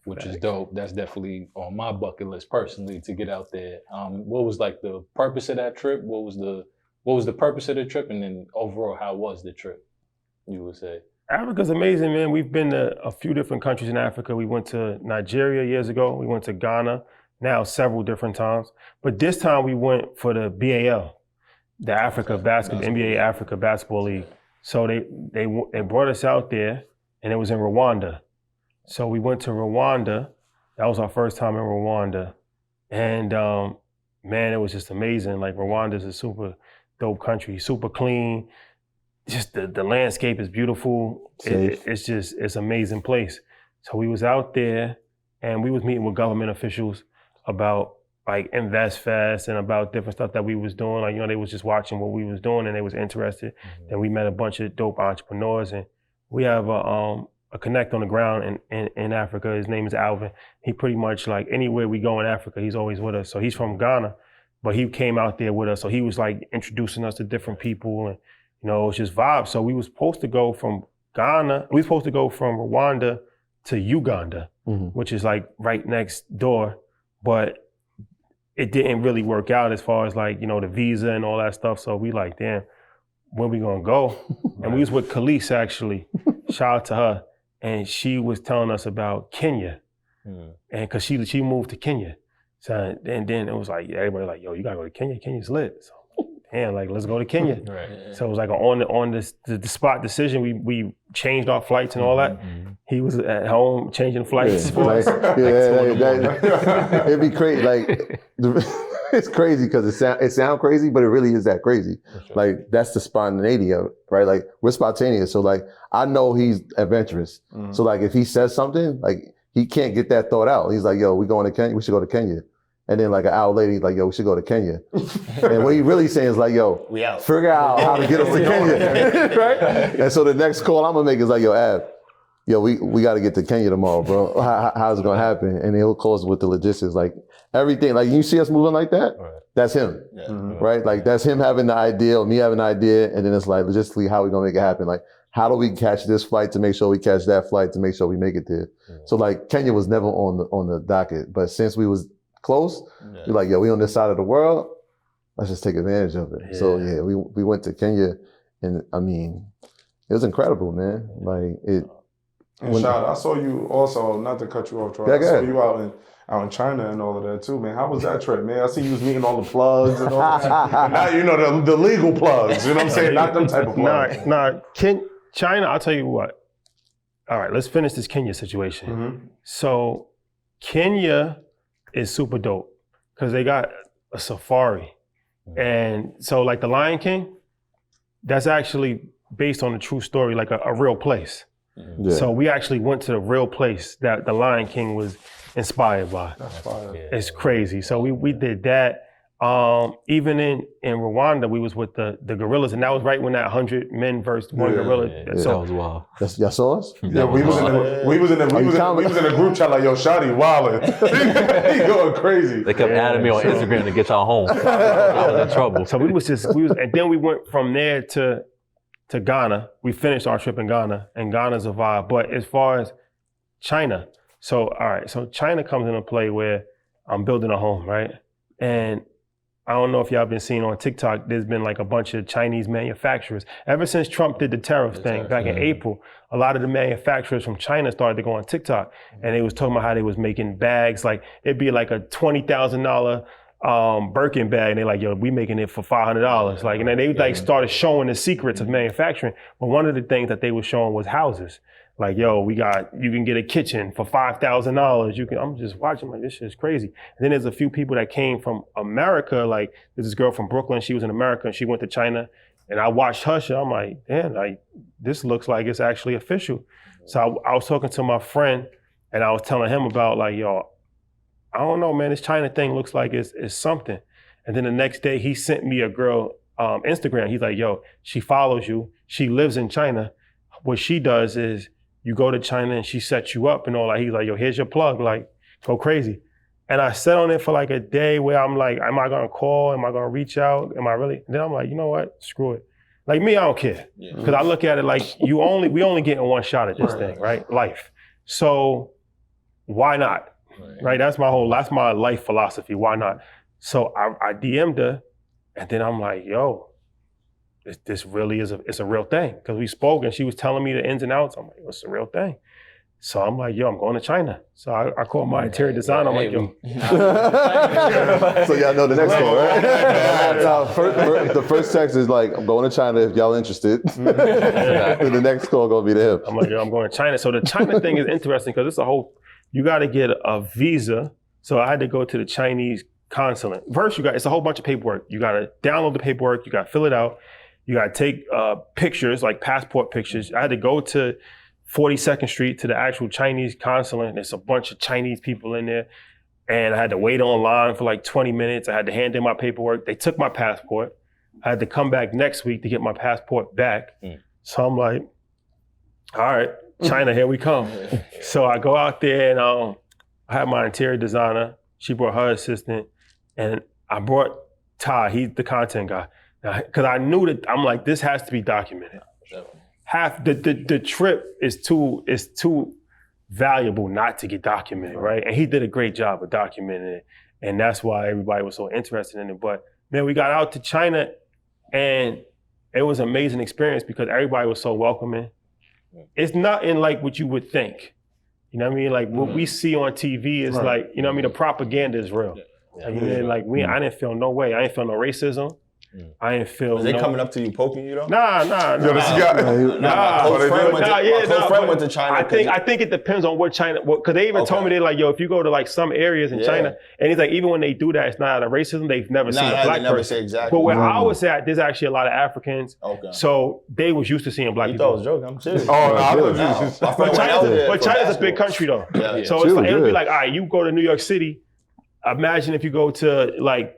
Which is dope. That's definitely on my bucket list personally, to get out there. What was like the purpose of that trip? What was the purpose of the trip? And then overall, how was the trip, you would say? Africa's amazing, man. We've been to a few different countries in Africa. We went to Nigeria years ago. We went to Ghana, now several different times. But this time we went for the BAL, the NBA Africa Basketball League. So they brought us out there, and it was in Rwanda. So we went to Rwanda. That was our first time in Rwanda. And man, it was just amazing. Like, Rwanda's a super dope country, super clean. Just the landscape is beautiful. It's an amazing place. So we was out there and we was meeting with government officials about like InvestFest and about different stuff that we was doing. Like, they was just watching what we was doing and they was interested. And we met a bunch of dope entrepreneurs, and we have a connect on the ground in Africa. His name is Alvin. He pretty much like anywhere we go in Africa, he's always with us. So he's from Ghana, but he came out there with us. So he was like introducing us to different people, and you know, it was just vibes. So we was supposed to go from Ghana, we were supposed to go from Rwanda to Uganda, which is like right next door, but it didn't really work out as far as like, you know, the visa and all that stuff. So we like, damn, where we gonna go? And we was with Khalees actually, shout out to her. And she was telling us about Kenya. And cause she moved to Kenya. So, and then it was like, everybody like, yo, you gotta go to Kenya, Kenya's lit. So, damn, like, let's go to Kenya. Right. So it was like on the spot decision. We changed our flights and all that. He was at home changing flights. It'd be crazy. Like, it's crazy because it sound crazy, but it really is that crazy. Sure. Like, that's the spontaneity of it, right? Like, we're spontaneous. So like, I know he's adventurous. So like, if he says something, like, he can't get that thought out. He's like, yo, we going to Kenya? We should go to Kenya. And then like an hour later, he's like, yo, we should go to Kenya. And what he really saying is like, yo, figure out how to get us to Kenya, right? And so the next call I'm gonna make is like, yo, Ab, yo, we got to get to Kenya tomorrow, bro. How's it gonna happen? And he'll call us with the logistics, like everything. Like, you see us moving like that? Right. That's him, right? Like, that's him having the idea, or me having the idea, and then it's like, logistically, how we gonna make it happen? Like, how do we catch this flight to make sure we catch that flight to make sure we make it there? So like, Kenya was never on the docket, but since we was close, we're like, yo, we on this side of the world, let's just take advantage of it. So yeah, we went to Kenya, and I mean, it was incredible, man. Like, it. And Shad, I saw you also, not to cut you off, Troy, I saw you out in China and all of that too, man. How was that trip, man? I see you was meeting all the plugs and all that. Not, you know, the legal plugs, you know what I'm saying? Not them type of plugs. China, I'll tell you what. All right, let's finish this Kenya situation. So Kenya is super dope because they got a safari. And so like the Lion King, that's actually based on a true story, like a real place. So we actually went to the real place that the Lion King was inspired by. That's fire. It's crazy. So we did that. Even in Rwanda, we was with the gorillas, and that was right when that 100 men versus one gorilla. So that was wild. Y'all saw us? Yeah, we was in a group chat like, yo, Shadi wildin'. He going crazy. They kept adding me on Instagram to get y'all home. I was in trouble. So and then we went from there to Ghana. We finished our trip in Ghana, and Ghana's a vibe. But as far as China, so China comes into play where I'm building a home, right? And I don't know if y'all been seeing on TikTok, there's been like a bunch of Chinese manufacturers. Ever since Trump did the tariff thing back in April, a lot of the manufacturers from China started to go on TikTok, and they was talking about how they was making bags, like it'd be like a $20,000 Birkin bag, and they're like, yo, we making it for $500. Like, and then they like started showing the secrets of manufacturing. But one of the things that they were showing was houses. Like, yo, you can get a kitchen for $5,000. I'm just watching, like, this shit is crazy. And then there's a few people that came from America, like there's this girl from Brooklyn, she was in America and she went to China. And I watched her shit, I'm like, damn, like, this looks like it's actually official. So I was talking to my friend and I was telling him about like, yo, I don't know, man, this China thing looks like it's something. And then the next day he sent me a girl Instagram. He's like, yo, she follows you. She lives in China. What she does is, you go to China and she sets you up and all that. He's like, yo, here's your plug, like, go crazy. And I sat on it for like a day where I'm like, am I gonna call? Am I gonna reach out? Am I really? And then I'm like, you know what? Screw it. Like me, I don't care. Because I look at it like we only getting one shot at this thing, right? Life. So why not? Right? That's my life philosophy. Why not? So I DM'd her and then I'm like, yo, this really is it's a real thing. Because we spoke and she was telling me the ins and outs. I'm like, it's a real thing. So I'm like, yo, I'm going to China. So I called my interior designer. I'm like, yo. So y'all know the next call, right? The first text is like, I'm going to China if y'all interested. And the next call gonna be to him. I'm like, yo, I'm going to China. So the China thing is interesting because it's you got to get a visa. So I had to go to the Chinese consulate. First, it's a whole bunch of paperwork. You got to download the paperwork. You got to fill it out. You got to take pictures, like passport pictures. I had to go to 42nd Street to the actual Chinese consulate. There's a bunch of Chinese people in there. And I had to wait online for like 20 minutes. I had to hand in my paperwork. They took my passport. I had to come back next week to get my passport back. So I'm like, all right, China, here we come. So I go out there and I had my interior designer. She brought her assistant, and I brought Ty. He's the content guy. Because I knew that I'm like, this has to be documented. Half the trip is too valuable not to get documented, right? And he did a great job of documenting it, and that's why everybody was so interested in it. But man, we got out to China, and it was an amazing experience because everybody was so welcoming. It's nothing like what you would think. You know what I mean? Like what we see on TV is like, you know what I mean? The propaganda is real. I didn't feel no way. I didn't feel no racism. I didn't feel. Was they coming up to you, poking you though? Nah. My close friend went to China. I think it depends on what China. Because they even told me they're like, yo, if you go to like some areas in China, and he's like, even when they do that, it's not out of racism. They've never seen a black person. Exactly. But where I was at, there's actually a lot of Africans. Okay. So they was used to seeing black people. I was joking. I'm serious. But China's a big country though. Yeah. So it's like, it'll be like, all right, you go to New York City. Imagine if you go to like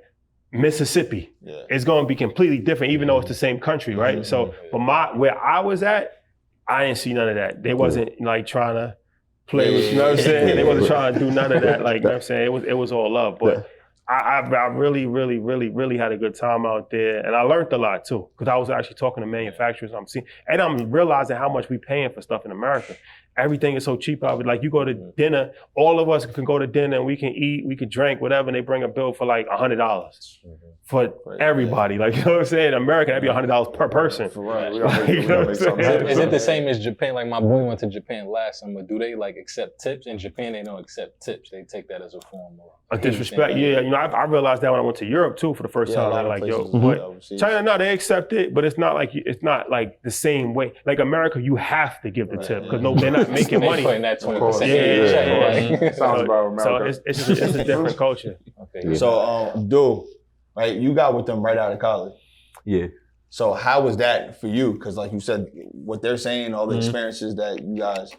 Mississippi, it's going to be completely different, even though it's the same country, right? So, but where I was at, I didn't see none of that. They wasn't like trying to play with, you know what I'm saying? They wasn't trying to do none of that. Like, you know what I'm saying? It was all love. But I really, really, really, really had a good time out there, and I learned a lot too, because I was actually talking to manufacturers. I'm realizing how much we paying for stuff in America. Everything is so cheap out there. Like you go to dinner, all of us can go to dinner and we can eat, we can drink, whatever, and they bring a bill for like $100 for everybody. Like, you know what I'm saying? In America, that'd be $100 per person. Is it the same as Japan? Like my boy went to Japan last summer. Do they like accept tips? In Japan, they don't accept tips. They take that as a form of disrespect. Yeah, you know, I realized that when I went to Europe too for the first time. Like, yo, but China, no, they accept it, but it's not like the same way. Like America, you have to give the tip because they're not making money. That 20%. Sounds about America. So it's a different culture. Okay. So, dude, right? You got with them right out of college. Yeah. So how was that for you? Because like you said, what they're saying, all the experiences that you guys,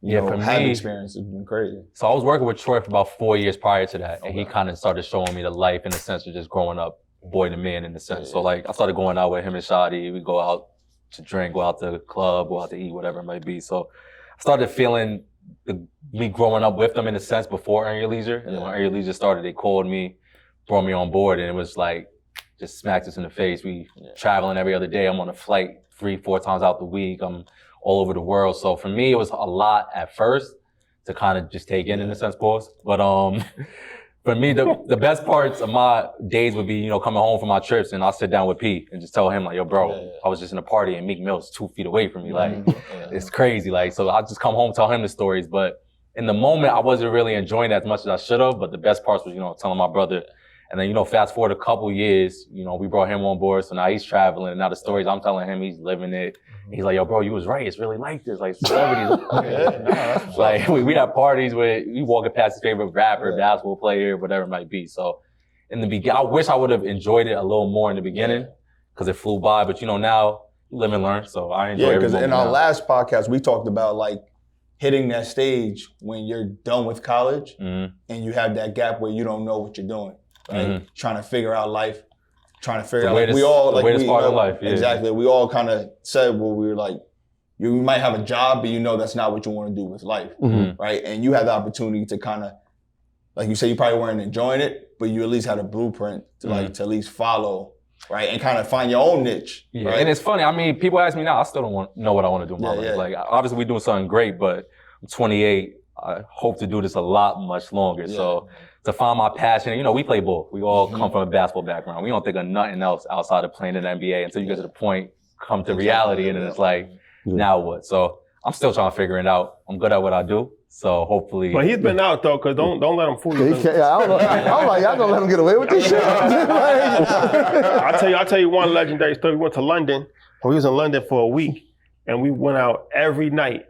have experienced has been crazy. So I was working with Troy for about 4 years prior to that, and he kind of started showing me the life in the sense of just growing up, boy to man in the sense. So like I started going out with him and Shadi. We go out to drink, go out to the club, go out to eat, whatever it might be. So I started feeling me growing up with them in a sense before Earn Your Leisure. And then when Earn Your Leisure started, they called me, brought me on board, and it was like, just smacked us in the face. We traveling every other day. I'm on a flight 3-4 times out the week. I'm all over the world. So for me, it was a lot at first to kind of just take in a sense, pause. But for me, the best parts of my days would be, coming home from my trips, and I'll sit down with P and just tell him like, yo, bro, I was just in a party and Meek Mill's 2 feet away from me. Like, it's crazy. Like, so I'll just come home, tell him the stories. But in the moment, I wasn't really enjoying it as much as I should have. But the best parts was, telling my brother. And then, fast forward a couple years, we brought him on board. So now he's traveling. And now the stories I'm telling him, he's living it. He's like, yo, bro, you was right. It's really like this. Like, celebrities. Like, we have parties where we walking past his favorite rapper, basketball player, whatever it might be. So in the beginning, I wish I would have enjoyed it a little more in the beginning because it flew by. But, now you live and learn. So I enjoy it. Yeah, because in our last podcast, we talked about like hitting that stage when you're done with college and you have that gap where you don't know what you're doing. Right? Trying to figure out life, trying to figure out like we all like weirdest part of life. Yeah. Exactly. We all kind of said we were like, you might have a job, but that's not what you want to do with life, right? And you had the opportunity to kind of, like you said, you probably weren't enjoying it, but you at least had a blueprint to like to at least follow, right, and kind of find your own niche. Yeah, right? and it's funny. I mean, people ask me now, I still don't know what I want to do in my life. Like, obviously, we're doing something great, but I'm 28. I hope to do this a lot much longer. So to find my passion, we play ball. We all come from a basketball background. We don't think of nothing else outside of playing in the NBA until you get to the point, come to reality, and then it's like, now what? So I'm still trying to figure it out. I'm good at what I do. So hopefully. But he's been out though, cause don't let him fool you. I don't know. I'm like, y'all gonna let him get away with this shit? I'll tell you one legendary story. We went to London. We was in London for a week, and we went out every night.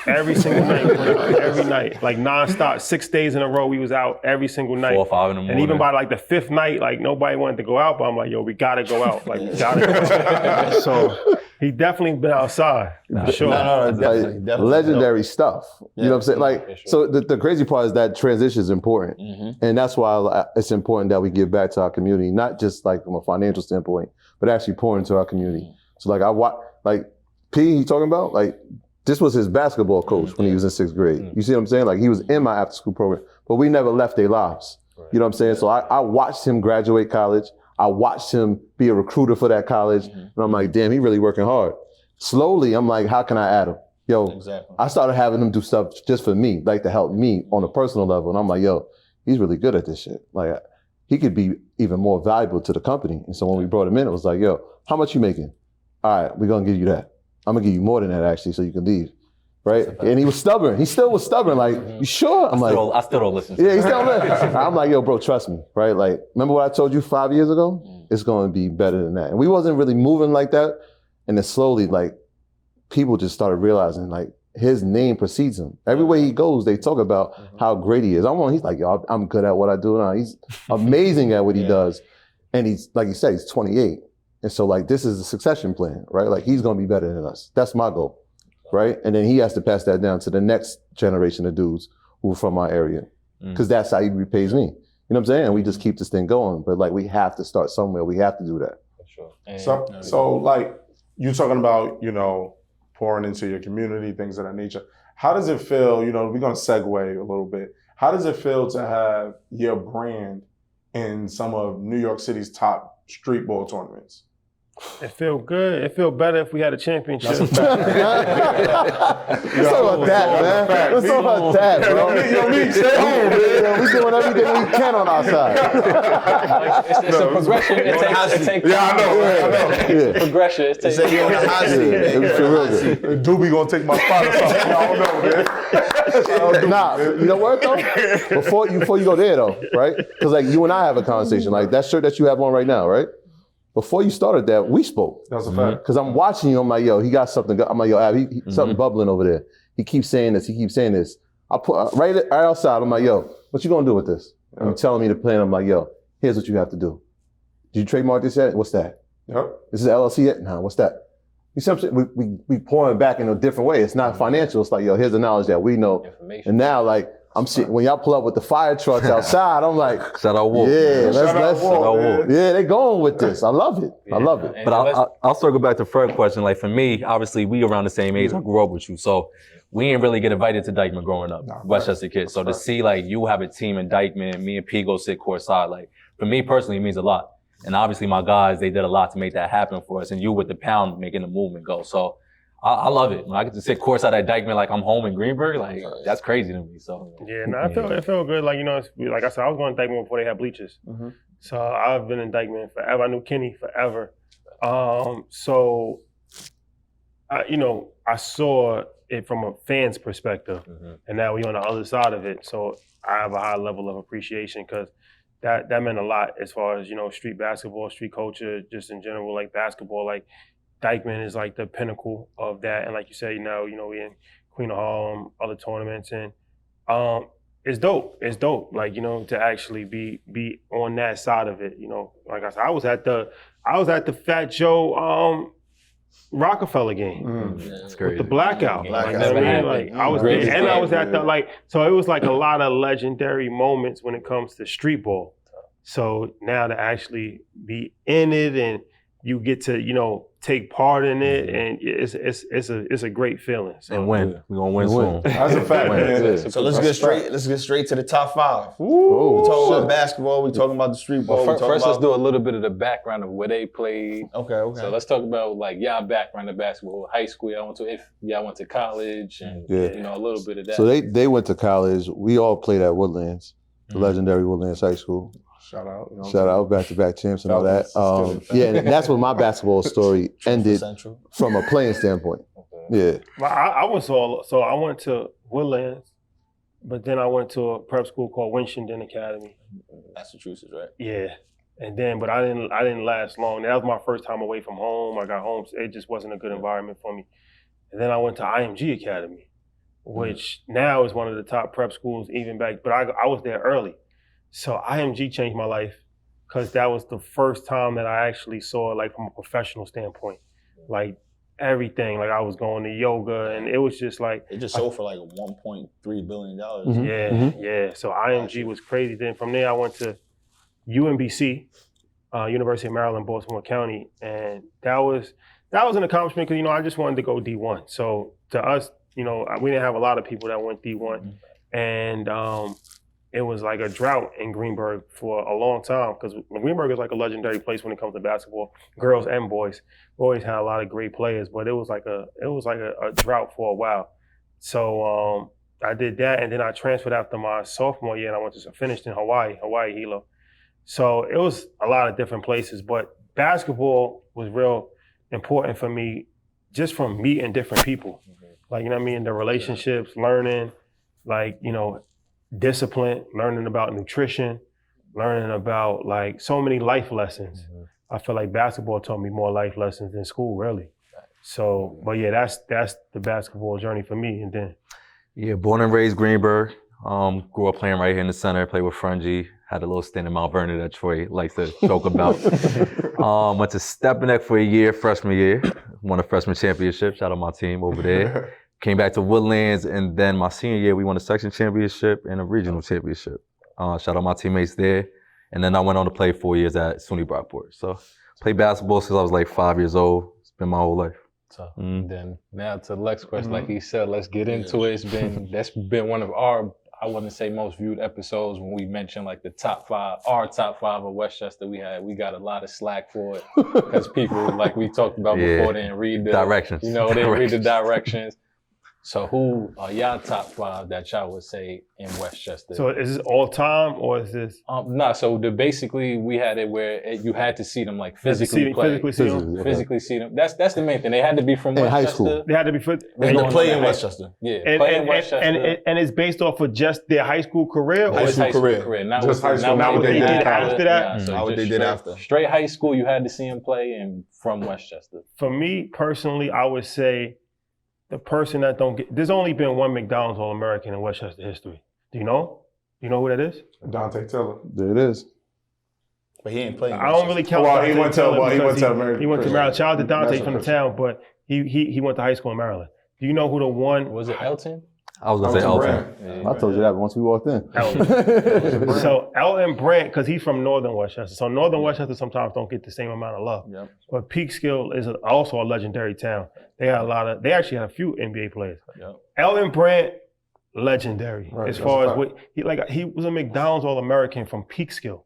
Every single night, every night, like nonstop, 6 days in a row. We was out every single night. 4 or 5 in the morning. And even by like the 5th night, like nobody wanted to go out, but I'm like, yo, we gotta go out. Like, we gotta go out. So he definitely been outside, for sure. No, definitely. Legendary stuff. You know what I'm saying? Like, so the crazy part is that transition is important. And that's why it's important that we give back to our community, not just like from a financial standpoint, but actually pour into our community. So like, P, you talking about? Like, this was his basketball coach when he was in 6th grade. You see what I'm saying? Like he was in my after school program, but we never left their lives. You know what I'm saying? So I watched him graduate college. I watched him be a recruiter for that college. And I'm like, damn, he really working hard. Slowly, I'm like, how can I add him? Yo, I started having him do stuff just for me, like to help me on a personal level. And I'm like, yo, he's really good at this shit. Like he could be even more valuable to the company. And so when we brought him in, it was like, yo, how much you making? All right, we're gonna give you that. I'm gonna give you more than that actually, so you can leave. Right? And he was stubborn. He still was stubborn. Like, you sure? I still don't listen to yeah, he still listen. I'm like, yo, bro, trust me. Right? Like, remember what I told you 5 years ago? It's gonna be better than that. And we wasn't really moving like that. And then slowly, like, people just started realizing, like, his name precedes him. Everywhere he goes, they talk about how great he is. He's like, yo, I'm good at what I do now. He's amazing at what he does. And he's, like you said, he's 28. And so, like, this is a succession plan, right? Like, he's gonna be better than us. That's my goal. Right? And then he has to pass that down to the next generation of dudes who are from my area. Because that's how he repays me. You know what I'm saying? And we just keep this thing going. But like, we have to start somewhere. We have to do that. For sure. So like, you talking about, you know, pouring into your community, things of that nature. How does it feel, you know, we're going to segue a little bit. How does it feel to have your brand in some of New York City's top streetball tournaments? It feel good. It feel better if we had a championship. Let's talk about that, man. Let's talk about that, bro. Yo, stay home, man. We doing everything we can on our side. It's a progression. It takes Yeah, I know. Yeah. Progression. It takes you on the hot seat, It was real good. Doobie gonna take my spot or something. I don't know, man. Nah, you know what though? Before you go there though, right? Because like you and I have a conversation. Like that shirt that you have on right now, right? Before you started that, we spoke. That's a fact. Because I'm watching you, I'm like, yo, he got something. I'm like, yo, Ab, something bubbling over there. He keeps saying this. I put right outside. I'm like, yo, what you gonna do with this? And you're telling me the plan. I'm like, yo, here's what you have to do. Did you trademark this yet? What's that? Yep. This is LLC yet? No, what's that? You see what I'm saying? We pouring back in a different way. It's not financial. It's like, yo, here's the knowledge that we know. And now, like, I'm seeing when y'all pull up with the fire trucks outside, I'm like, Shout out Wolf. yeah, Shout out Wolf. yeah, they going with this. I love it. I love it. But I'll circle back to Fred's question. Like for me, obviously we around the same age. I grew up with you, so we didn't really get invited to Dykeman growing up, Westchester kids. So to see like you have a team in Dykeman, me and P go sit courtside, like for me personally, it means a lot. And obviously my guys, they did a lot to make that happen for us. And you with the pound making the movement go. So I love it. When I get to sit courtside at Dykeman like I'm home in Greenberg, like that's crazy to me. So yeah, no, it felt good. Like, you know, like I said, I was going to Dykeman before they had bleachers. So I've been in Dykeman forever. I knew Kenny forever. So you know, I saw it from a fan's perspective, and now we're on the other side of it. So I have a high level of appreciation because that meant a lot as far as, you know, street basketball, street culture, just in general, like basketball. Like Dykeman is like the pinnacle of that. And like you said, you know, we in Queen of Harlem, other tournaments, and it's dope. It's dope. Like, you know, to actually be on that side of it. You know, like I said, I was at the Fat Joe Rockefeller game. that's great. With the blackout. Like, you know what I mean? Like I was Great. there, and I was at the so it was like a lot of legendary moments when it comes to streetball. So now to actually be in it and you get to, you know, take part in it, and it's a great feeling. So, And win. We're gonna win soon. That's a fact, man. So let's get straight to the top 5. Ooh, We're talking shit. about basketball. We're talking about the street ball. Well, first let's do a little bit of the background of where they played. Okay. So let's talk about like y'all background of basketball, high school y'all went to, if y'all went to college, and you know, a little bit of that. So they went to college. We all played at Woodlands, the legendary Woodlands High School. Shout out. You know, Shout out, back-to-back champs and all that. Falcons, Yeah, and that's where my basketball story ended Central. from a playing standpoint. Yeah. Well, I went to Woodlands, but then I went to a prep school called Winchendon Academy. Massachusetts, right? Yeah. And then, but I didn't last long. That was my first time away from home. I got home, so it just wasn't a good environment for me. And then I went to IMG Academy, which now is one of the top prep schools even back, but I was there early. So IMG changed my life because that was the first time that I actually saw it like from a professional standpoint. Like everything, like I was going to yoga, and it was just like It just sold for like $1.3 billion. yeah. So IMG was crazy. Then from there I went to UMBC, University of Maryland, Baltimore County, and that was that was an accomplishment because, I just wanted to go D1. So to us, we didn't have a lot of people that went D1. And it was like a drought in Greenberg for a long time because Greenberg is like a legendary place when it comes to basketball, girls and boys. We always had a lot of great players, but it was like a drought for a while. So I did that, and then I transferred after my sophomore year, and I finished in Hawaii Hilo. So it was a lot of different places, but basketball was real important for me just from meeting different people. Like, the relationships, learning, like, discipline, learning about nutrition, learning about like so many life lessons. I feel like basketball taught me more life lessons than school, really. So, but yeah, that's the basketball journey for me. And then, born and raised Greenberg. Grew up playing right here in the center. Played with Frungy. Had a little stint in Mount Vernon that Troy likes to joke about. Went to Stepinac for a year, freshman year. Won a freshman championship. Shout out my team over there. Came back to Woodlands, and then my senior year, we won a section championship and a regional championship. Shout out my teammates there. And then I went on to play 4 years at SUNY Brockport. So played basketball since I was like 5 years old. It's been my whole life. So then now to the next question, like he said, let's get into it. That's been one of our, I wouldn't say most viewed episodes when we mentioned like the top five of Westchester. We got a lot of slack for it because people, like we talked about before, didn't read the directions. They didn't read the directions. So who are y'all top five that y'all would say in Westchester? So is this all time or is this? So basically we had it where you had to see them like physically play. Physically see them. That's the main thing. They had to be from Westchester. High school. They had to be They play in Westchester. Yeah, play in Westchester. And it's based off of just their high school career? High school career. Not Just high school. Not what they did after that? Not what they did after. Straight high school, you had to see them play and from Westchester. For me personally, I would say the person that don't get, there's only been one McDonald's All-American in Westchester history. Do you know? You know who that is? Dante Tiller. There it is. But he ain't playing. I don't really count. Well, he went to Maryland. He went to Maryland. Shout out to Dante from the town, but he went to high school in Maryland. Do you know who the one? Was it Elton? I was gonna say Elton. I told you that once we walked in. So Elton Brandt, because he's from Northern Westchester. So Northern Westchester sometimes don't get the same amount of love. Yep. But Peekskill is also a legendary town. They actually had a few NBA players. Yep. Elton Brandt, legendary. Right, as far as he was a McDonald's All-American from Peekskill,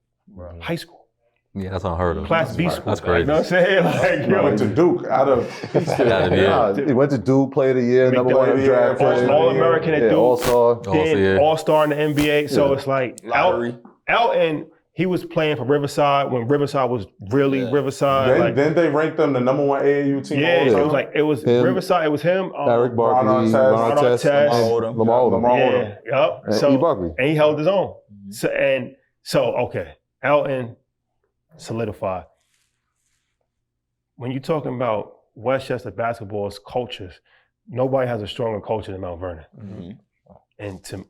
high school. Yeah, that's unheard of. Class B school. That's crazy. You know what I'm saying? Like, He went to Duke out of He went to Duke, played a year, number one draft pick. All-American at Duke. All-Star. Then All-Star in the NBA. So it's like Lottery. Elton, he was playing for Riverside when Riverside was really Riverside. Then they ranked them the number one AAU team. Yeah, all so it was him, Riverside. It was him. Eric Barkley, Ron Artest, Lamar Odom. Yep. And E. Barkley. And he held his own. So Elton solidified. When you're talking about Westchester basketball's cultures, nobody has a stronger culture than Mount Vernon. Mm-hmm. And to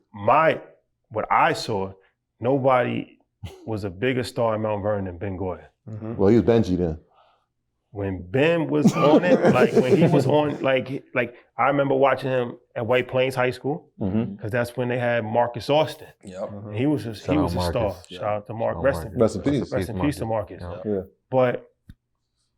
what I saw, nobody was a bigger star in Mount Vernon than Ben Gordon. Mm-hmm. Well, he was Benji then. When Ben was on it, like when he was on, like I remember watching him at White Plains High School because that's when they had Marcus Austin. Yep. And he was a star. Shout out to Mark. Rest in peace. Rest in peace to Marcus. Yeah. But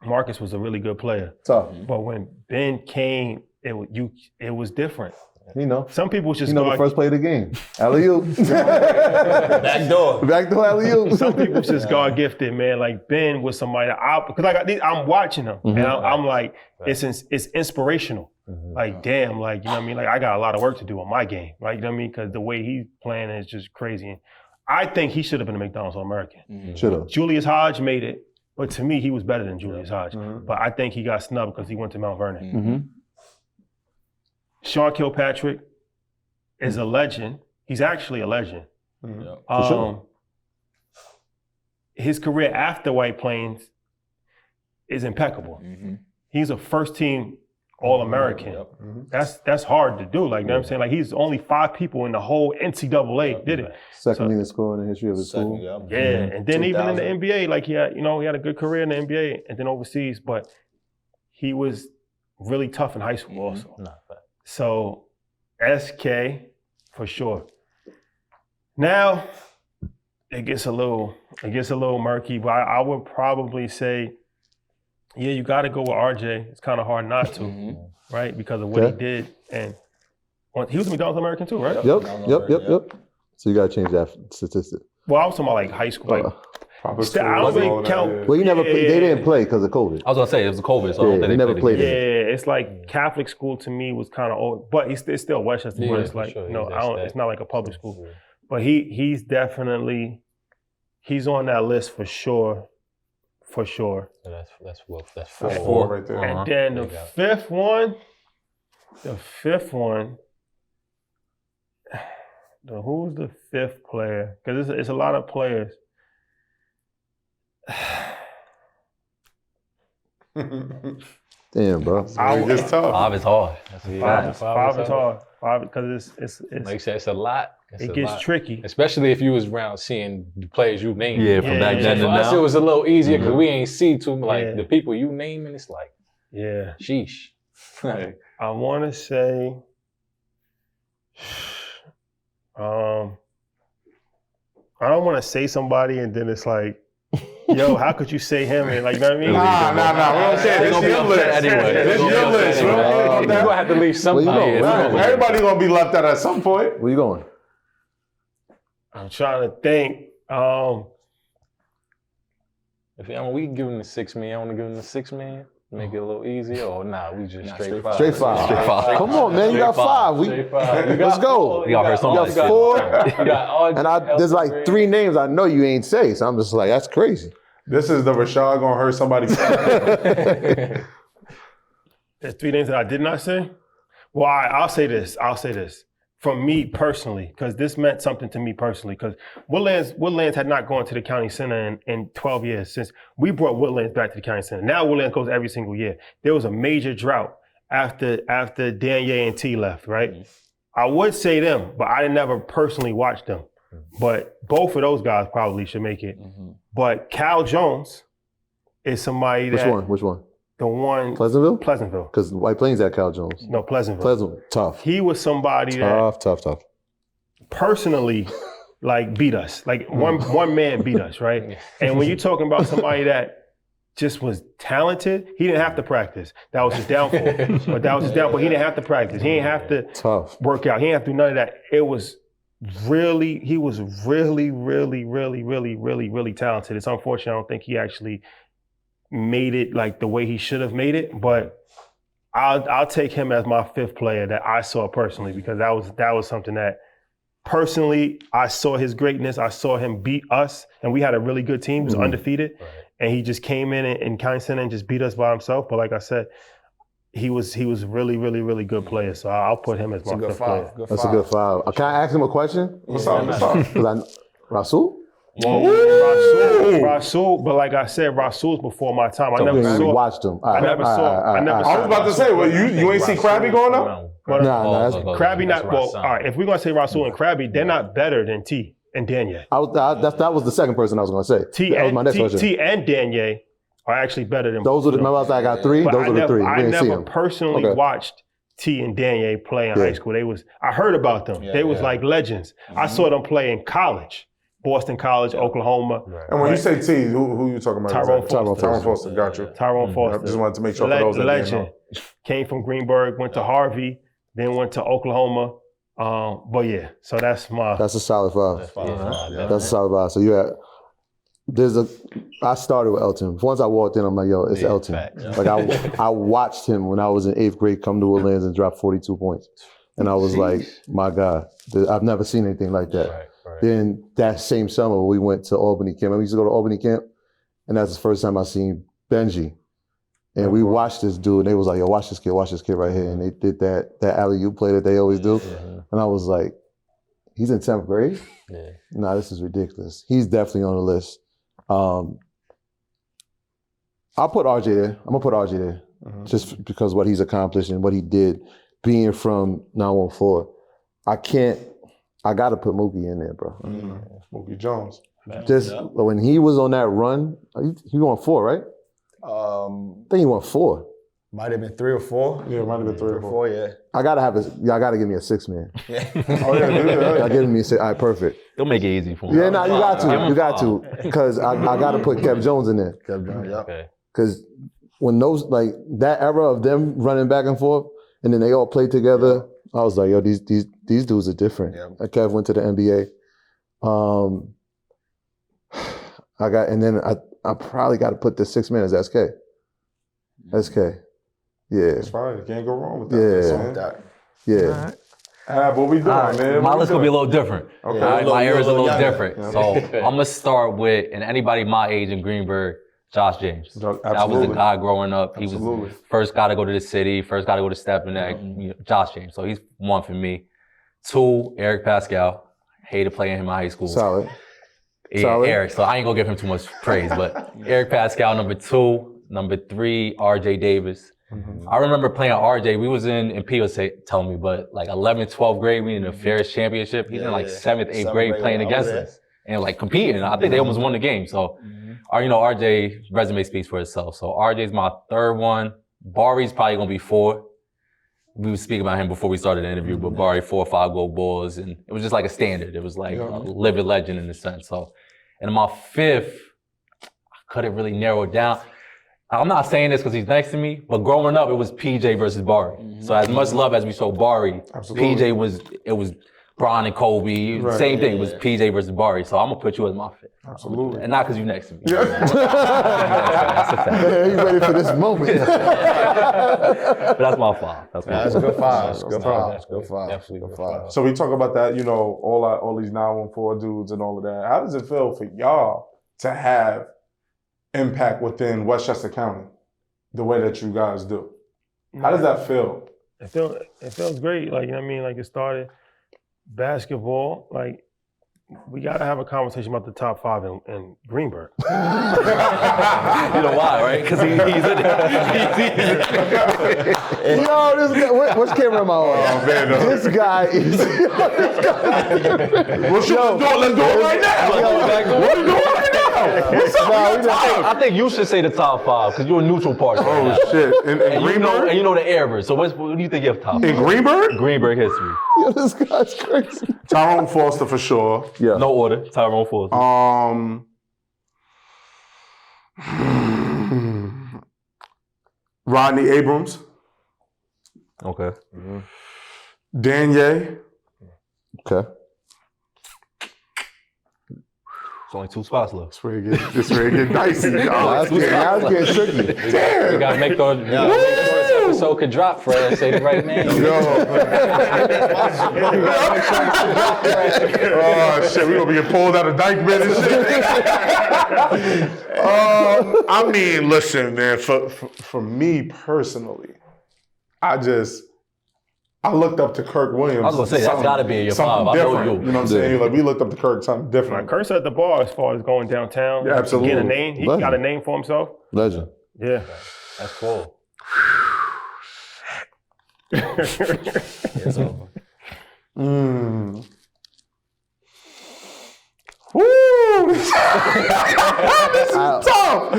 Marcus was a really good player. Tough. But when Ben came, it was different. You know. Some people just the first play of the game. Alley-oop. Backdoor. Backdoor alley-oop. Some people just God gifted, man. Like Ben was somebody that I'm watching him and I'm like, it's inspirational. Like, damn, like, you know what I mean? Like, I got a lot of work to do on my game, right? You know what I mean? Because the way he's playing is just crazy. And I think he should have been a McDonald's All-American. Should have. Julius Hodge made it, but to me, he was better than Julius Hodge. But I think he got snubbed because he went to Mount Vernon. Sean Kilpatrick is a legend. He's actually a legend. For sure. His career after White Plains is impeccable. He's a first team All-American. That's hard to do. Like, you know what I'm saying? Like, he's only 5 people in the whole NCAA did it. Second leading scorer in the history of the school. Yeah, and then even in the NBA, like he had a good career in the NBA and then overseas, but he was really tough in high school also. So SK for sure. Now it gets a little murky, but I would probably say Yeah, you got to go with RJ. It's kind of hard not to, right? Because of what he did. And he was a McDonald's American too, right? Yep. So you got to change that statistic. Well, I was talking about like high school. Like, I don't really count. Well, you never. They didn't play because of COVID. I was gonna say it was COVID, so I don't think they never played. Yeah, it's like Catholic school to me was kind of old, but it's still Westchester. But it's like sure. It's not like a public school. But he's definitely on that list for sure. For sure. So that's four right there. And then the fifth one. Who's the fifth player? Because it's a lot of players. Damn, bro. It's tough. 5 is hard. Five is hard. Five because it's like I said, it's a lot. It gets tricky. Especially if you was around seeing the players you named. Yeah, from back then to for us, now. it was a little easier because we ain't see too like the people you name, and it's like, sheesh. I want to say, I don't want to say somebody and then it's like, yo, how could you say him? And like, you know what I mean? Nah. We don't say it. It's your list. It's your list. You're gonna have to leave somebody. Everybody gonna be left out at some point. Where you going? I'm trying to think. If we can give him the 6 man, I want to give him the 6 man. Make it a little easier, or we just straight five. Straight five. Come on, man. You got 5. Let's go. You got 4. And there's like 3 names I know you ain't say, so I'm just like, that's crazy. This is the Rashad gonna hurt somebody. There's 3 names that I did not say. Well, I'll say this. From me personally, because this meant something to me personally, because Woodlands had not gone to the county center in 12 years since we brought Woodlands back to the county center. Now Woodlands goes every single year. There was a major drought after Danye and T left, right? I would say them, but I never personally watched them. But both of those guys probably should make it. But Cal Jones is somebody that... Which one? The one... Pleasantville? Pleasantville. Because White Plains had Cal Jones. No, Pleasantville. Tough. He was somebody tough. Personally, like, beat us. Like, one man beat us, right? And when you're talking about somebody that just was talented, he didn't have to practice. That was his downfall. He didn't have to practice. He didn't have to work out. He didn't have to do none of that. He was really, really, really, really talented. It's unfortunate I don't think he actually made it like the way he should have made it, but I'll take him as my 5th player that I saw personally, because that was something that personally I saw his greatness. I saw him beat us, and we had a really good team. He was undefeated, and he just came in county center and just beat us by himself. But like I said, he was really, really, really good player. So I'll put him as my 5th player. That's a good 5. Can I ask him a question? What's up? Rasul? Rasul, but like I said, Rasul's before my time. I never watched him. I never saw. I was about to say, you ain't see Krabby going up? No, Krabby not. Well, all right. If we're gonna say Rasul and Krabby, they're not better than T and Danye. That was the second person I was gonna say. That was my next question. T and Danye are actually better than. Those are the. Remember, I got 3. Those are the 3. I never personally watched T and Danye play in high school. I heard about them. They was like legends. I saw them play in college. Boston College, Oklahoma. And when you say T, who you talking about? Tyrone Foster, got you. Tyrone Foster. I just wanted to make sure for those that didn't know. Came from Greenberg, went to Harvey, then went to Oklahoma. But yeah, so that's a solid 5. That's a solid 5. So I started with Elton. Once I walked in, I'm like, yo, it's Elton. Like I watched him when I was in 8th grade come to Woodlands and drop 42 points. And I was like, my God, I've never seen anything like that. Then that same summer, we went to Albany camp. We used to go to Albany camp, and that's the first time I seen Benji. And we watched this dude, and they was like, yo, watch this kid right here. And they did that alley-oop play that they always do. And I was like, he's in 10th grade? Nah, this is ridiculous. He's definitely on the list. I'll put RJ there. I'm gonna put RJ there. Just because what he's accomplished and what he did being from 914. I got to put Mookie in there, bro. Mookie Jones. When he was on that run, he won 4, right? I think he won 4. Might have been 3 or 4. Yeah, it might have been 3 or 4. Yeah. Y'all got to give me a 6 man. Yeah. Y'all giving me a 6. All right, perfect. They'll make it easy for me. Yeah, no, you got to, because I got to put Kev Jones in there. Kev Jones, Because when those, like, that era of them running back and forth, and then they all played together, I was like, yo, these dudes are different. Yeah. Kev went to the NBA. I probably got to put the 6 man as SK. SK. Yeah. That's fine. You can't go wrong with that. Yeah. What we doing, man? My list gonna be a little different. Okay. All right, my era's a little younger. different. So I'm gonna start with, and anybody my age in Greenberg, Josh James. That was the guy growing up. He was first guy to go to the city, first guy to go to Stepinac. You know, Josh James. So he's one for me. 2, Eric Pascal. Hated playing him in high school. Solid. Yeah, Solid. Eric. So I ain't gonna give him too much praise, but Eric Pascal, number 2. Number 3, RJ Davis. I remember playing RJ. We was in P was telling me, but like 11th, 12th grade, we in the Ferris Championship. He's in like 7th, 8th grade playing against us and like competing. I think they almost won the game. So, you know, RJ resume speaks for itself. So RJ's my 3rd one. Bari's probably gonna be 4. We were speaking about him before we started the interview, but Bari 4 or 5 gold balls, and it was just like a standard. It was like a living legend in a sense. So, and my 5th, I couldn't really narrow it down. I'm not saying this because he's next to me, but growing up, it was PJ versus Bari. So as much love as we showed Bari, PJ was Bron and Kobe. Same thing. It was PJ versus Bari. So I'm going to put you as my 5th. Absolutely. And not because you're next to me. Yeah. That's a fact. Man, you ready for this moment? But that's my 5. That's good 5. Good 5. That's Good 5. Definitely Good 5. So we talk about that, you know, all these 914 dudes and all of that. How does it feel for y'all to have impact within Westchester County the way that you guys do? How does that feel? It feels great. Like, you know what I mean? Like, it started basketball. Like, we got to have a conversation about the top 5 in Greenberg. You know why, right? Because he's in it. Yo, this guy, which camera am I on? Oh, man, no. This guy is. Let's do it right now. What are you doing right now? What's up? I think you should say the top 5 because you're a neutral party. Oh, shit. In Greenberg? And you know the Airbirds. So what do you think of top 5? In Greenberg? Greenberg history. Yo, this guy's crazy. Tyrone Foster for sure. Yeah. No order. Tyrone Foster. Rodney Abrams. Okay. Danye. Okay. It's only 2 spots left. This where it get dicey. That's getting tricky. We gotta make sure this episode could drop, Fred. Say the right name. Oh shit, we gonna be pulled out of Dykeman and shit. I mean, listen, man. For me personally, I looked up to Kirk Williams. I was gonna say that's gotta be in your 5. I know different. you. You know what I'm saying? Like we looked up to Kirk something different. Like, Kurt's at the bar as far as going downtown. Yeah, absolutely. Getting a name. He got a name for himself. Legend. Yeah. That's cool. It's over. Woo! This is tough.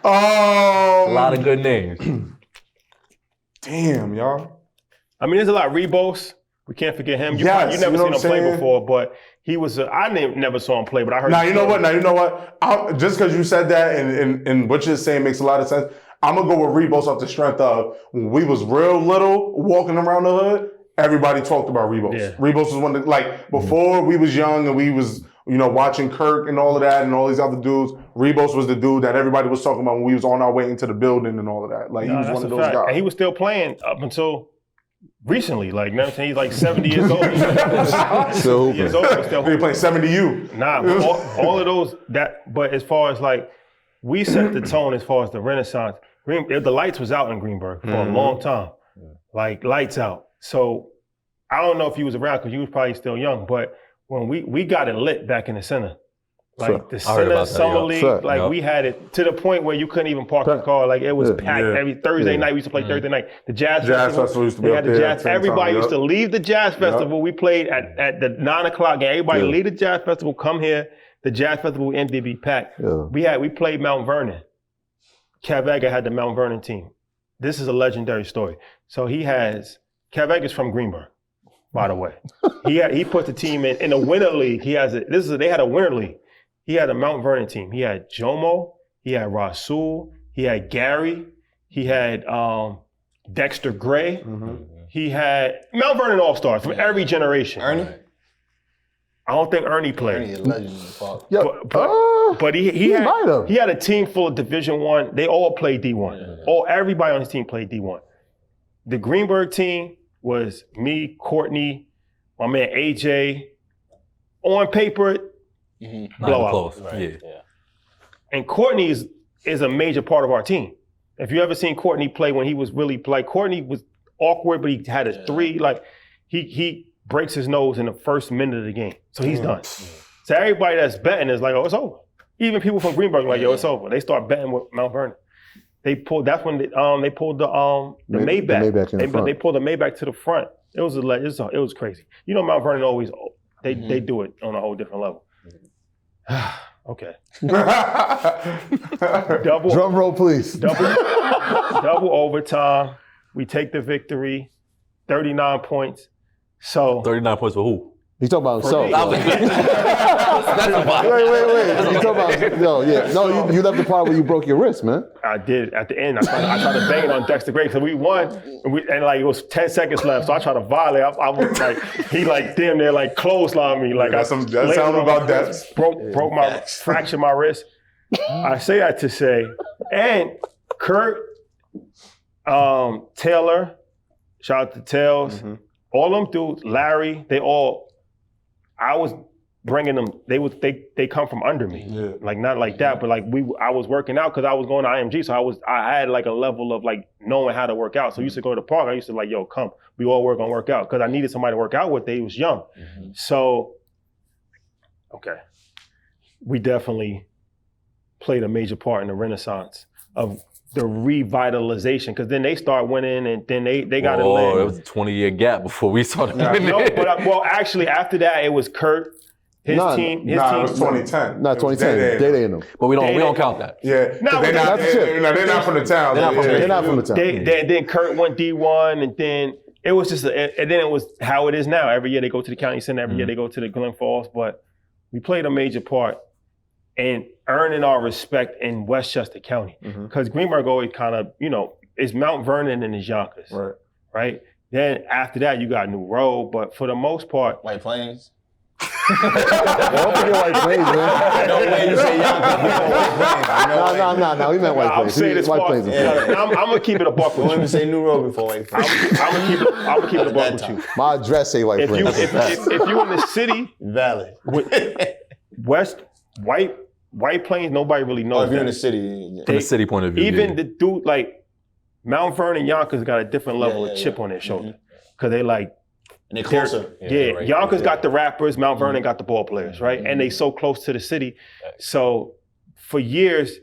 A lot of good names. Damn, y'all. I mean, there's a lot of Rebos. We can't forget him. You Yes, never you know seen him what I'm play saying? before, but he was. I never saw him play, but I heard. Now you know what? Just because you said that and what you're saying makes a lot of sense. I'm gonna go with Rebos off the strength of when we was real little, walking around the hood. Everybody talked about Rebos. Yeah. Rebos was one of before we was young and we was watching Kirk and all of that and all these other dudes. Rebos was the dude that everybody was talking about when we was on our way into the building and all of that. Like he was one of those guys. And he was still playing up until recently. Like, you know what I'm saying? He's like 70 years old. Still years old, but still He playing 70U. Nah, but all of those but as far as like we set the tone as far as the Renaissance. The lights was out in Greenberg for a long time. Like lights out. So I don't know if you was around because you was probably still young, but when we got it lit back in the center. Like the center summer league, we had it to the point where you couldn't even park the car. Like it was packed every Thursday night. We used to play Thursday night. The Jazz Festival used to be up there. Everybody used to leave the Jazz Festival. We played at the 9 o'clock game. Everybody leave the Jazz Festival, come here. The Jazz Festival ended to be packed. Yeah. We played Mount Vernon. Cavega had the Mount Vernon team. This is a legendary story. So Cavega's from Greenberg, by the way. He put the team in a winter league. They had a winter league. He had a Mount Vernon team. He had Jomo, he had Rasul, he had Gary, He had Dexter Gray. He had Mount Vernon All-Stars from every generation. Ernie? I don't think Ernie played. Ernie, a legend in the park. But he might have. he had a team full of Division I. They all played D1. Everybody on his team played D1. The Greenberg team was me, Courtney, my man AJ. On paper, blowout. Close. Yeah. And Courtney is a major part of our team. If you ever seen Courtney play when he was really Courtney was awkward, but he had a three. Like he breaks his nose in the first minute of the game, so he's done. So everybody that's betting is like, oh, it's over. Even people from Greenberg are like, yo, it's over. They start betting with Mount Vernon. They pulled. That's when they pulled the Maybach. They pulled the Maybach to the front. It was crazy. You know, Mount Vernon always they do it on a whole different level. Okay. Double drum roll, please. Double overtime. We take the victory. 39 points. So 39 points for who? He talking about himself. Wait. Wait. You talking about no? You left the part where you broke your wrist, man. I did at the end. I tried to bang it on Dexter Gray because we won, and like it was 10 seconds left. So I tried to violate. I was like, he like damn near like clotheslined me. Like that sound about that. Fractured my wrist. I say that to say, and Kurt, Taylor, shout out to Tails, all them dudes, Larry, I was bringing them. They come from under me, like not like that, but like I was working out because I was going to IMG, so I had like a level of like knowing how to work out. So I used to go to the park. I used to like, yo, come, we all work out because I needed somebody to work out with. They was young, so okay, we definitely played a major part in the renaissance of the revitalization, because then they start winning, and then they got to land. It was a 20-year gap before we started winning. No, but actually after that it was Kurt, his team. It was 2010. Not 2010. Day in them. But we don't count that. Yeah, they're not from the town. They're not from the town. Then Kurt went D1, and then it was just, and then it was how it is now. Every year they go to the county center. Every year they go to the Glen Falls. But we played a major part in earning our respect in Westchester County, because Greenberg always kind of, is Mount Vernon and is Yonkers, right? Then after that, you got New Road, but for the most part, White Plains. Don't forget White Plains, man. No way you say Yonkers. No. We meant White Plains. I'll say this White part. Plains. I'm gonna keep it a buck with Don't you. even say New Road before White Plains. I'm gonna keep it a buck with you. My address say White If you Plains. if you in the city, Valid. White Plains, nobody really knows. If you're in that. the city. From the city point of view. Even the dude like Mount Vernon, Yonkers got a different level of chip on their shoulder, because they like. And they're closer. Yonkers got the rappers, Mount Vernon got the ball players, right? And they so close to the city. So for years,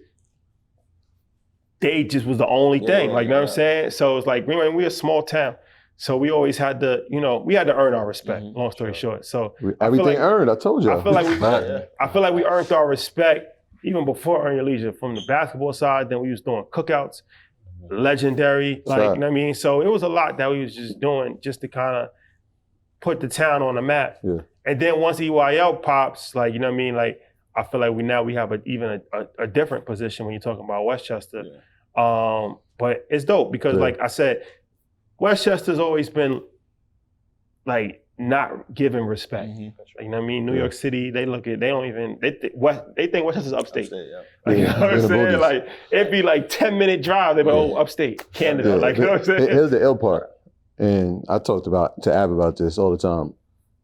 they just was the only thing. Like, you know what I'm saying? So it's like, we're a small town. So we always had to, we had to earn our respect, long story short. So everything earned, I told you. I feel like we earned our respect even before Earn Your Leisure from the basketball side. Then we was doing cookouts, legendary, like, you know what I mean? So it was a lot that we was just doing just to kind of put the town on the map. And then once EYL pops, like, you know what I mean? Like, I feel like we have a different position when you're talking about Westchester. But it's dope because like I said, Westchester's always been like not giving respect. You know what I mean? New York City, they think Westchester's upstate. Like, you know what I'm saying? Like, it'd be like 10-minute drive, they'd be upstate, Canada. Like, you know what I'm saying? Here's the ill part. And I talked to Ab about this all the time.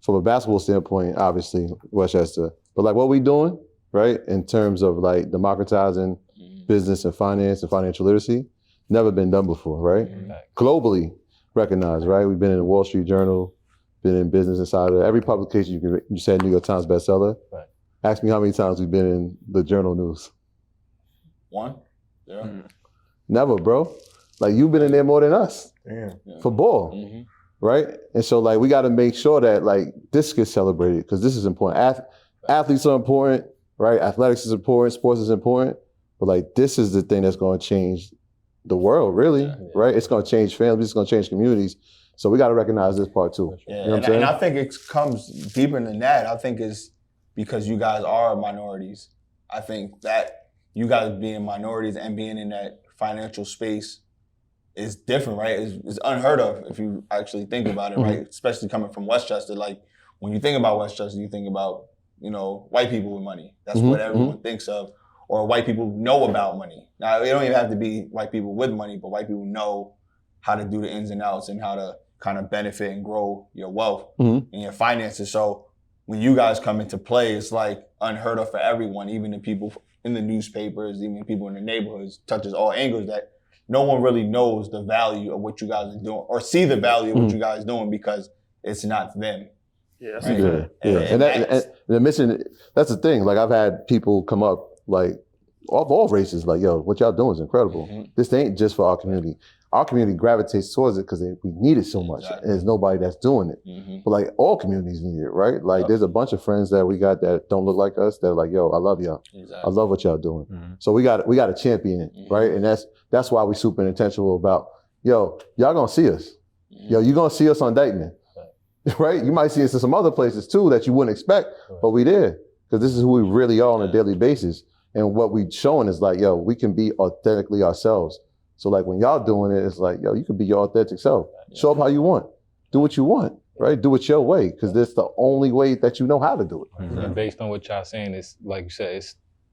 From a basketball standpoint, obviously, Westchester. But like what we doing, right, in terms of like democratizing business and finance and financial literacy, never been done before, right? Globally recognized, right? We've been in the Wall Street Journal, been in Business Insider, every publication you said New York Times bestseller. Ask me how many times we've been in the Journal News. 1? 0? Never, bro. Like, you've been in there more than us for ball, right? And so, like, we got to make sure that, like, this gets celebrated because this is important. Athletes are important, right? Athletics is important, sports is important, but, like, this is the thing that's going to change the world, really, right? It's going to change families, it's going to change communities. So we got to recognize this part, too. You know what I'm saying? And I think it comes deeper than that. I think it's because you guys are minorities. I think that you guys being minorities and being in that financial space is different, right? It's unheard of if you actually think about it, right? Especially coming from Westchester. Like when you think about Westchester, you think about, white people with money. That's what everyone thinks of. Or white people know about money. Now, it don't even have to be white people with money, but white people know how to do the ins and outs and how to kind of benefit and grow your wealth and your finances. So when you guys come into play, it's like unheard of for everyone, even the people in the newspapers, even the people in the neighborhoods, touches all angles, that no one really knows the value of what you guys are doing or see the value of what you guys are doing because it's not them. Yeah, that's right? And the mission, that's the thing. Like I've had people come up like of all races, like, yo, what y'all doing is incredible. This ain't just for our community. Our community gravitates towards it because we need it so much. And there's nobody that's doing it. But like all communities need it, right? Like there's a bunch of friends that we got that don't look like us. They're like, yo, I love y'all. I love what y'all doing. So we got to champion it, right? And that's why we super intentional about, yo, y'all gonna see us. Yo, you gonna see us on Dykeman, right? You might see us in some other places too that you wouldn't expect, but we there because this is who we really are on a daily basis. And what we showing is like, yo, we can be authentically ourselves. So like when y'all doing it, it's like, yo, you can be your authentic self. Show up how you want. Do what you want, right? Do it your way, because that's the only way that you know how to do it. And based on what y'all saying, it's like you said,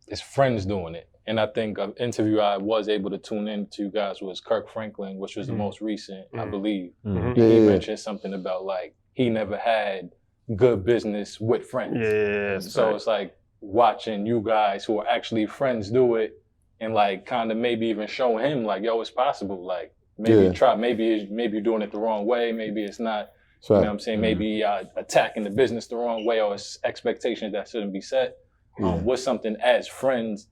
it's friends doing it. And I think an interview I was able to tune in to you guys was Kirk Franklin, which was the most recent, I believe. He mentioned something about like he never had good business with friends. So it's like watching you guys who are actually friends do it and like kind of maybe even show him like, yo, it's possible. Like maybe try, maybe you're doing it the wrong way. Maybe it's not, you know what I'm saying? Maybe attacking the business the wrong way or it's expectations that shouldn't be set. What's something as friends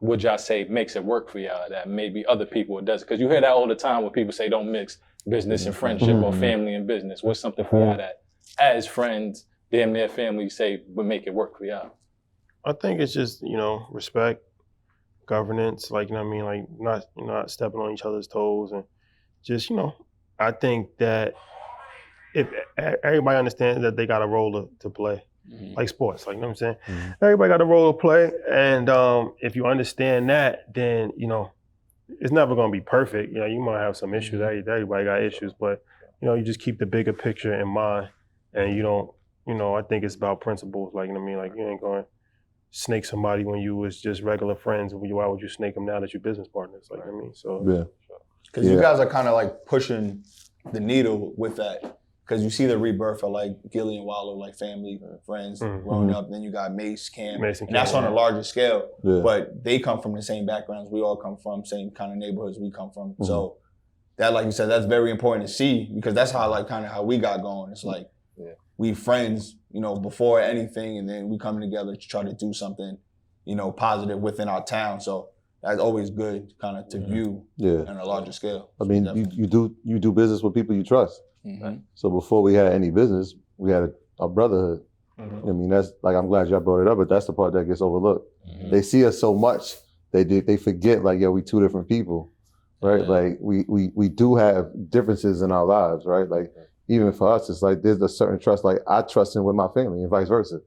would y'all say makes it work for y'all that maybe other people it doesn't? Because you hear that all the time when people say don't mix business and friendship or family and business. What's something for y'all that as friends, damn near family say would make it work for y'all? I think it's just, respect, governance, like, you know what I mean? Like not stepping on each other's toes and just, I think that if everybody understands that they got a role to play, like sports, like, you know what I'm saying? Everybody got a role to play. And if you understand that, then, it's never going to be perfect. You might have some issues. Everybody got issues, but, you just keep the bigger picture in mind and you don't, I think it's about principles. Like, you know what I mean? Like you ain't going to snake somebody when you was just regular friends. Why would you snake them now that you're business partners? Like, I mean, so. Because you guys are kind of like pushing the needle with that. Because you see the rebirth of like Gilly and Wallow, like family, friends growing up. Then you got Mace, Cam, and that's on a larger scale. But they come from the same backgrounds. We all come from same kind of neighborhoods we come from. So that, like you said, that's very important to see because that's how like kind of how we got going. It's like we friends, before anything, and then we come together to try to do something, positive within our town. So that's always good, kind of to view on a larger scale. I mean, you do business with people you trust. So before we had any business, we had a brotherhood. I mean, that's like, I'm glad y'all brought it up, but that's the part that gets overlooked. They see us so much, they forget like, yo, we two different people, right? Like we do have differences in our lives, right? Like even for us, it's like there's a certain trust. Like I trust him with my family and vice versa.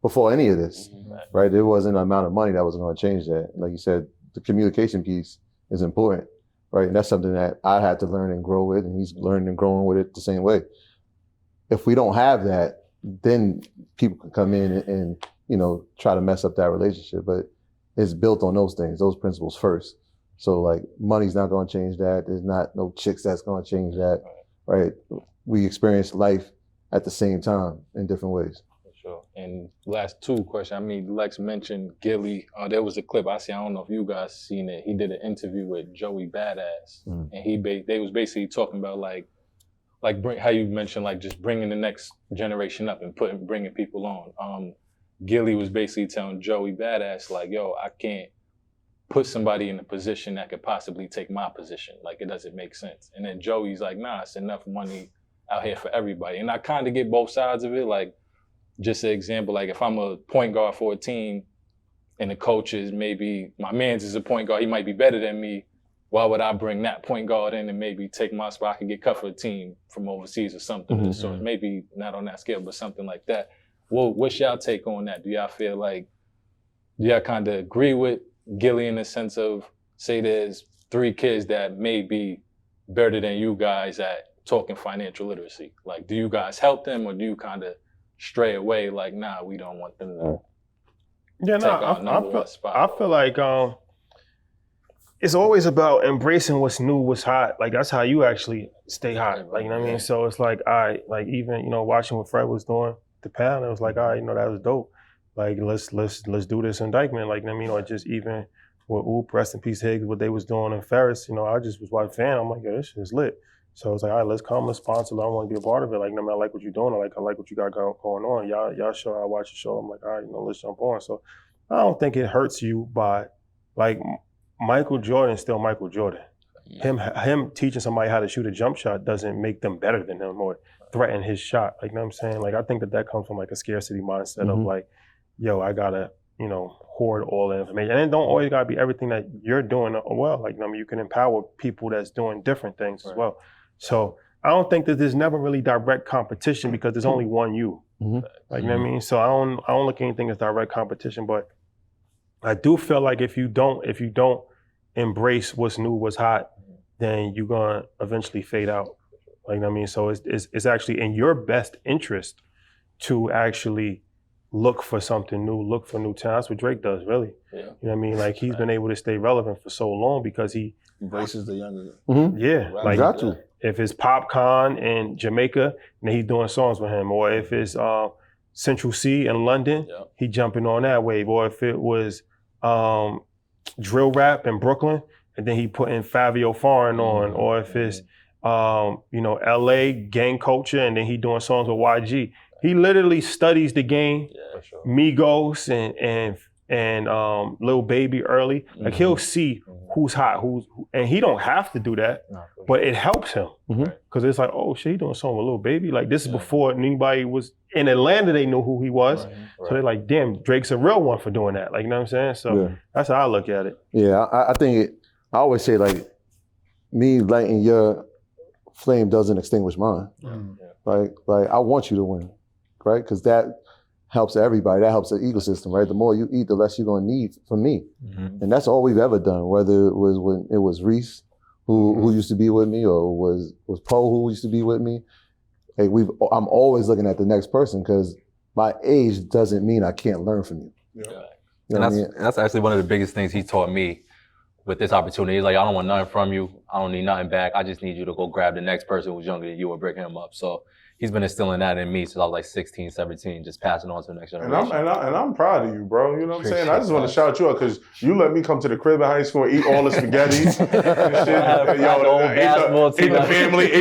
Before any of this, right? There wasn't an amount of money that was going to change that. Like you said, the communication piece is important. Right, and that's something that I had to learn and grow with, and he's learning and growing with it the same way. If we don't have that, then people can come in and try to mess up that relationship. But it's built on those things, those principles first. So like money's not going to change that. There's not no chicks that's going to change that. Right? We experience life at the same time in different ways. Sure. And last two questions. I mean, Lex mentioned Gilly. There was a clip I see. I don't know if you guys seen it. He did an interview with Joey Badass, and they was basically talking about like how you mentioned like just bringing the next generation up and bringing people on. Gilly was basically telling Joey Badass like, yo, I can't put somebody in a position that could possibly take my position. Like it doesn't make sense. And then Joey's like, nah, it's enough money out here for everybody. And I kind of get both sides of it. Like, just an example, like if I'm a point guard for a team and the coach is maybe, my man's is a point guard, he might be better than me. Why would I bring that point guard in and maybe take my spot? I could get cut for a team from overseas or something. So maybe not on that scale, but something like that. Well, what's y'all take on that? Do y'all feel like, do y'all kind of agree with Gilly in the sense of, say there's 3 kids that may be better than you guys at talking financial literacy? Like, do you guys help them, or do you kind of stray away? Like, nah, we don't want them to Yeah, take our number one I spot. feel like it's always about embracing what's new, what's hot. Like that's how you actually stay hot. Like, you know what I mean? So it's like, all right, like even, you know, watching what Fred was doing, the panel, it was like, all right, you know, that was dope. Like let's do this indictment. Like, you know what I mean? Or just even with Oop, rest in peace Higgs, what they was doing in Ferris, you know, I just was watching fan. I'm like, yo, this shit is lit. So it's like, all right, let's come, let's sponsor. I want to be a part of it. Like, no man, I like what you're doing. I like what you got going on. Y'all show, I watch the show. I'm like, all right, you know, let's jump on. So I don't think it hurts you by, like, Michael Jordan is still Michael Jordan. Him teaching somebody how to shoot a jump shot doesn't make them better than him or threaten his shot. Like, you know what I'm saying? Like, I think that comes from like a scarcity mindset of like, yo, I gotta, you know, hoard all the information. And it don't always gotta be everything that you're doing well. Like, I mean, you can empower people that's doing different things as well. So I don't think that there's never really direct competition because there's only one you. Like, you know what I mean? So I don't look at anything as direct competition, but I do feel like if you don't embrace what's new, what's hot, then you're gonna eventually fade out. Like, you know what I mean? So it's actually in your best interest to actually look for something new, look for new talent. That's what Drake does, really. Yeah. You know what I mean? Like he's been able to stay relevant for so long because he embraces the younger. Yeah, like got to. If it's Popcorn in Jamaica, then he's doing songs with him. Or if it's Central C in London, he jumping on that wave. Or if it was drill rap in Brooklyn, and then he putting Fabio Foreign on. Or if it's you know, LA gang culture, and then he doing songs with YG. He literally studies the game, Migos and Lil Baby early. Like he'll see who's hot, and he don't have to do that, but it helps him. Cause it's like, oh shit, he doing a song with Lil Baby. Like this is before anybody was in Atlanta, they knew who he was. So they're like, damn, Drake's a real one for doing that. Like, you know what I'm saying? So that's how I look at it. Yeah, I think I always say like, me lighting your flame doesn't extinguish mine. Like I want you to win, right? Because that helps everybody. That helps the ecosystem, right? The more you eat, the less you're gonna need from me. And that's all we've ever done, whether it was when it was Reese, who used to be with me, or was Poe who used to be with me. Like I'm always looking at the next person because my age doesn't mean I can't learn from you. You know And that's actually one of the biggest things he taught me with this opportunity. He's like, I don't want nothing from you. I don't need nothing back. I just need you to go grab the next person who's younger than you and bring him up. So he's been instilling that in me since I was like 16, 17, just passing on to the next generation. And I'm proud of you, bro. You know what I'm saying? I just want to shout you out because you let me come to the crib in high school and eat all the spaghetti and shit. Ate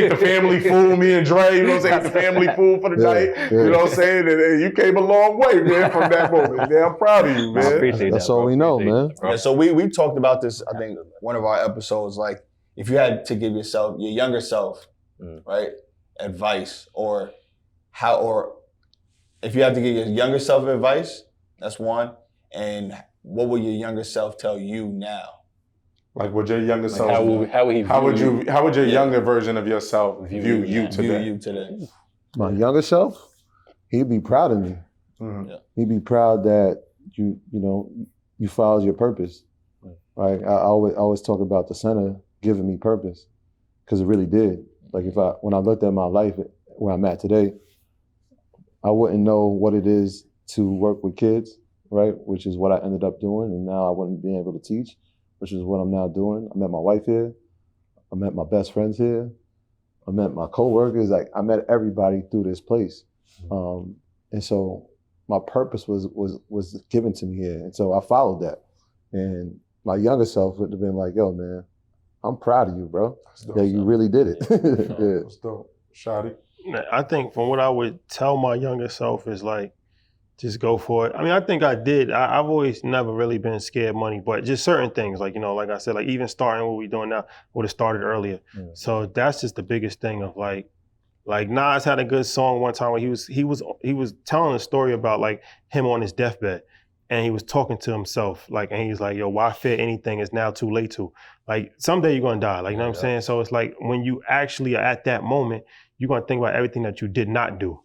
the family food, me and Dre, you know what I'm saying? Ate the family food for the night. You know what I'm saying? And you came a long way, man, from that moment. Man, I'm proud of you, man. I appreciate That's that, all we know, man. Yeah, so we talked about this, I think, one of our episodes, like if you had to give yourself, your younger self, right, advice, or if you have to give your younger self advice, that's one, and what would your younger self tell you now? Like, would your younger self? How would your younger version of yourself view you today? My younger self, he'd be proud of me. He'd be proud that you followed your purpose. Right? I always talk about the center giving me purpose, because it really did. Like when I looked at my life where I'm at today, I wouldn't know what it is to work with kids, right? Which is what I ended up doing, and now I wouldn't be able to teach, which is what I'm now doing. I met my wife here. I met my best friends here. I met my coworkers. Like I met everybody through this place, and so my purpose was given to me here, and so I followed that. And my younger self would have been like, "Yo, man, I'm proud of you, bro. That you really did it." That's dope. Shotty? I think from what I would tell my younger self is like, just go for it. I mean, I think I did. I've always never really been scared of money, but just certain things, like, you know, like I said, like even starting what we're doing now would have started earlier. So that's just the biggest thing of like Nas had a good song one time where he was telling a story about like him on his deathbed. And he was talking to himself, like, and he's like, yo, why fear anything is now too late to? Like, someday you're gonna die, like, you know what I'm saying? So it's like, when you actually are at that moment, you're gonna think about everything that you did not do.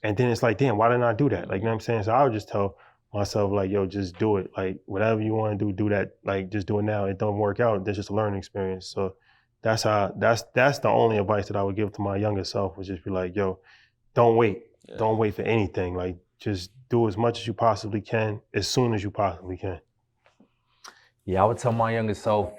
And then it's like, damn, why didn't I do that? Like, you know what I'm saying? So I would just tell myself, like, yo, just do it. Like, whatever you wanna do that. Like, just do it now. It don't work out, that's just a learning experience. So that's the only advice that I would give to my younger self, would just be like, yo, don't wait. Yeah. Don't wait for anything. Like, just do as much as you possibly can, as soon as you possibly can. Yeah, I would tell my younger self,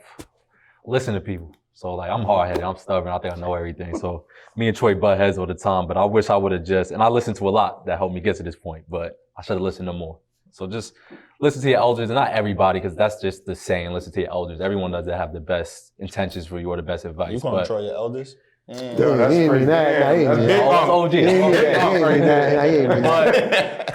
listen to people. So like, I'm hard-headed, I'm stubborn, I think I know everything. So me and Troy butt heads all the time, but I wish I would have and I listened to a lot that helped me get to this point, but I should have listened to more. So just listen to your elders, and not everybody, because that's just the saying, listen to your elders. Everyone doesn't have the best intentions for you or the best advice. You gonna try your elders? Dude, that's crazy. That's big.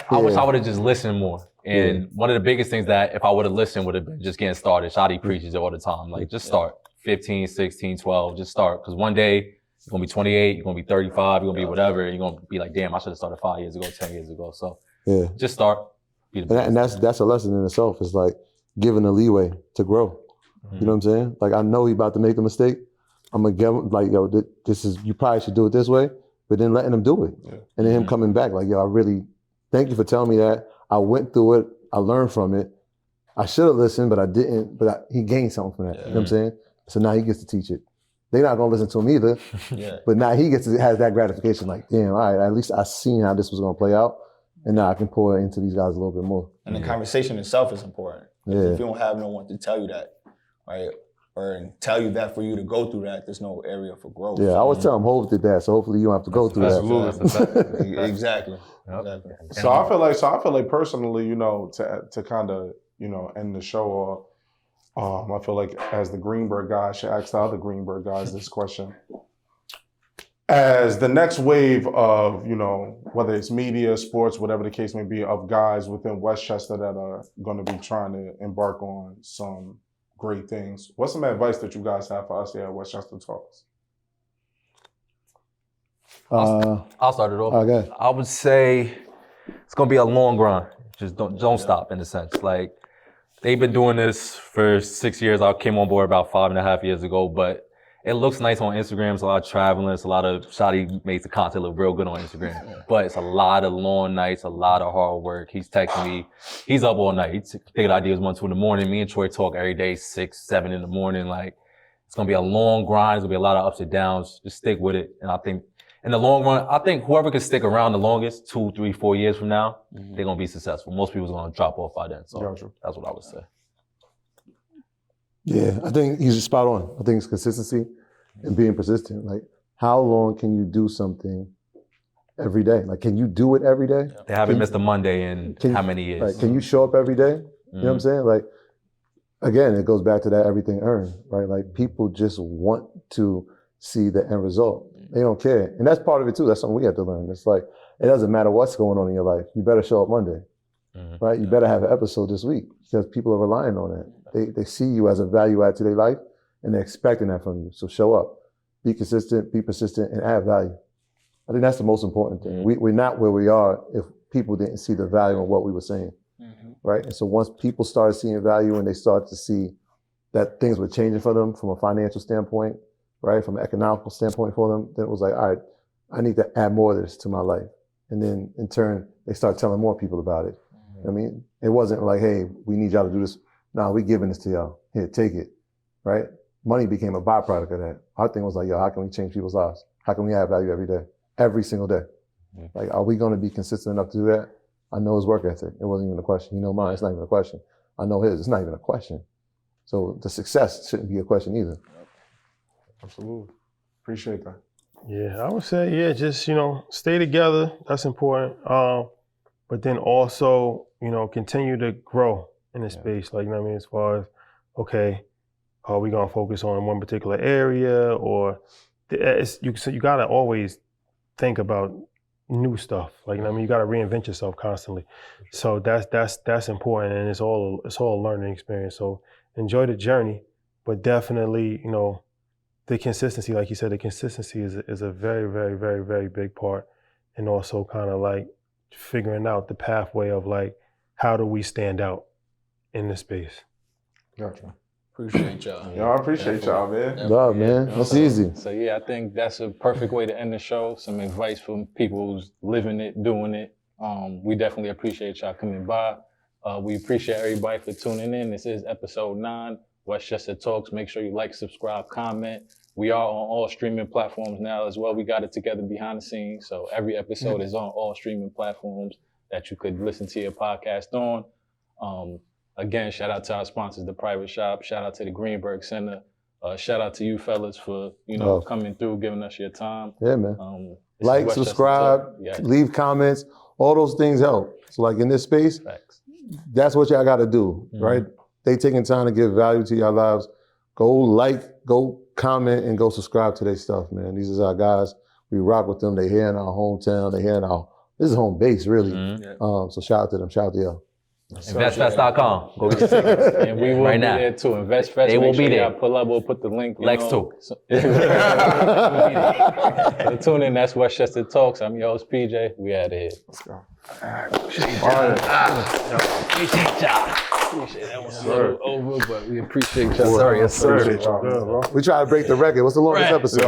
I wish I would have just listened more. And one of the biggest things that if I would have listened would have been just getting started. Shadi preaches it all the time. Like, just start. 15, 16, 12, just start. Because one day you're going to be 28, you're going to be 35, you're going to be whatever. And you're going to be like, damn, I should have started 5 years ago, 10 years ago. So just start. And that's a lesson in itself. It's like giving the leeway to grow. You know what I'm saying? Like, I know he's about to make a mistake. I'm going to give him, like, yo, this is, you probably should do it this way, but then letting him do it. Yeah. And then him coming back, like, yo, I really, thank you for telling me that. I went through it. I learned from it. I should have listened, but I didn't. But he gained something from that. You know what I'm saying? So now he gets to teach it. They're not going to listen to him either. But now he has that gratification, like, damn, all right, at least I seen how this was going to play out. And now I can pour into these guys a little bit more. And the conversation itself is important. Yeah. If you don't have no one to tell you that, right? Or tell you that for you to go through that, there's no area for growth. Yeah, I always tell him, Hov did that, so hopefully you don't have to go through that. Absolutely. Exactly. So I feel like personally, you know, to kind of, you know, end the show off, I feel like as the Greenberg guy, I should ask the other Greenberg guys this question. As the next wave of, you know, whether it's media, sports, whatever the case may be, of guys within Westchester that are going to be trying to embark on some great things, what's some advice that you guys have for us here at Westchester Talks? I'll start it off. Okay. I would say it's gonna be a long grind. Just don't stop, in a sense. Like, they've been doing this for 6 years. I came on board about 5.5 years ago, but it looks nice on Instagram. It's a lot of traveling. It's a lot of Shadi makes the content look real good on Instagram. But it's a lot of long nights, a lot of hard work. He's texting me. He's up all night. He's thinking ideas 1, 2 in the morning. Me and Troy talk every day, 6, 7 in the morning. Like, it's gonna be a long grind. It's gonna be a lot of ups and downs. Just stick with it. And I think in the long run, I think whoever can stick around the longest, 2, 3, 4 years from now, they're gonna be successful. Most people's gonna drop off by then. So that's what I would say. Yeah, I think he's spot on. I think it's consistency and being persistent. Like, how long can you do something every day? Like, can you do it every day? They haven't missed a Monday in how many years? Like, can you show up every day? You know what I'm saying? Like, again, it goes back to that everything earned, right? Like, people just want to see the end result. They don't care. And that's part of it too. That's something we have to learn. It's like, it doesn't matter what's going on in your life. You better show up Monday, right? You better have an episode this week because people are relying on it. They see you as a value add to their life and they're expecting that from you. So show up, be consistent, be persistent, and add value. I think that's the most important thing. We're not where we are if people didn't see the value in what we were saying, right? And so once people started seeing value and they started to see that things were changing for them from a financial standpoint, right, from an economical standpoint for them, then it was like, all right, I need to add more of this to my life. And then in turn, they start telling more people about it. I mean, it wasn't like, hey, we need y'all to do this. No, we giving this to y'all. Here, take it, right? Money became a byproduct of that. Our thing was like, yo, how can we change people's lives? How can we add value every day, every single day? Like, are we going to be consistent enough to do that? I know his work ethic. It wasn't even a question. You know mine. It's not even a question. I know his. It's not even a question. So the success shouldn't be a question either. Absolutely. Appreciate that. Yeah, I would say, yeah, just, you know, stay together. That's important. But then also, you know, continue to grow in the space. Like, you know what I mean? As far as, okay, are we going to focus on one particular area, or you got to always think about new stuff. Like, you know what I mean? You got to reinvent yourself constantly. So that's important, and it's all a learning experience. So enjoy the journey, but definitely, you know, the consistency, like you said, the consistency is a very, very, very, very big part. And also kind of like figuring out the pathway of like, how do we stand out in this space? Gotcha. Appreciate y'all. Yo, I appreciate y'all, man. Love, man. That's easy. So yeah, I think that's a perfect way to end the show. Some advice from people who's living it, doing it. We definitely appreciate y'all coming by. We appreciate everybody for tuning in. This is episode 9. Westchester Talks. Make sure you like, subscribe, comment. We are on all streaming platforms now as well. We got it together behind the scenes. So every episode is on all streaming platforms that you could listen to your podcast on. Again, shout out to our sponsors, The Private Shop. Shout out to the Greenberg Center. Shout out to you fellas for, coming through, giving us your time. Yeah, man. Like, subscribe, leave comments. All those things help. So like in this space, that's what y'all got to do, right? They taking time to give value to your lives. Go like, go comment, and go subscribe to their stuff, man. These are our guys. We rock with them. They here in our hometown. They here in this is home base, really. So shout out to them. Shout out to y'all. InvestFest.com. Go get your tickets. And we will right be now. there too. InvestFest. They will be there. Pull up. We'll put the link. Lex too. So tune in. That's Westchester Talks. I'm your host, PJ. We out of here. Let's go. Appreciate y'all. Appreciate that was a little over, but we appreciate y'all. Yes, sir. Yes, sir. We try to break the record. What's the longest episode?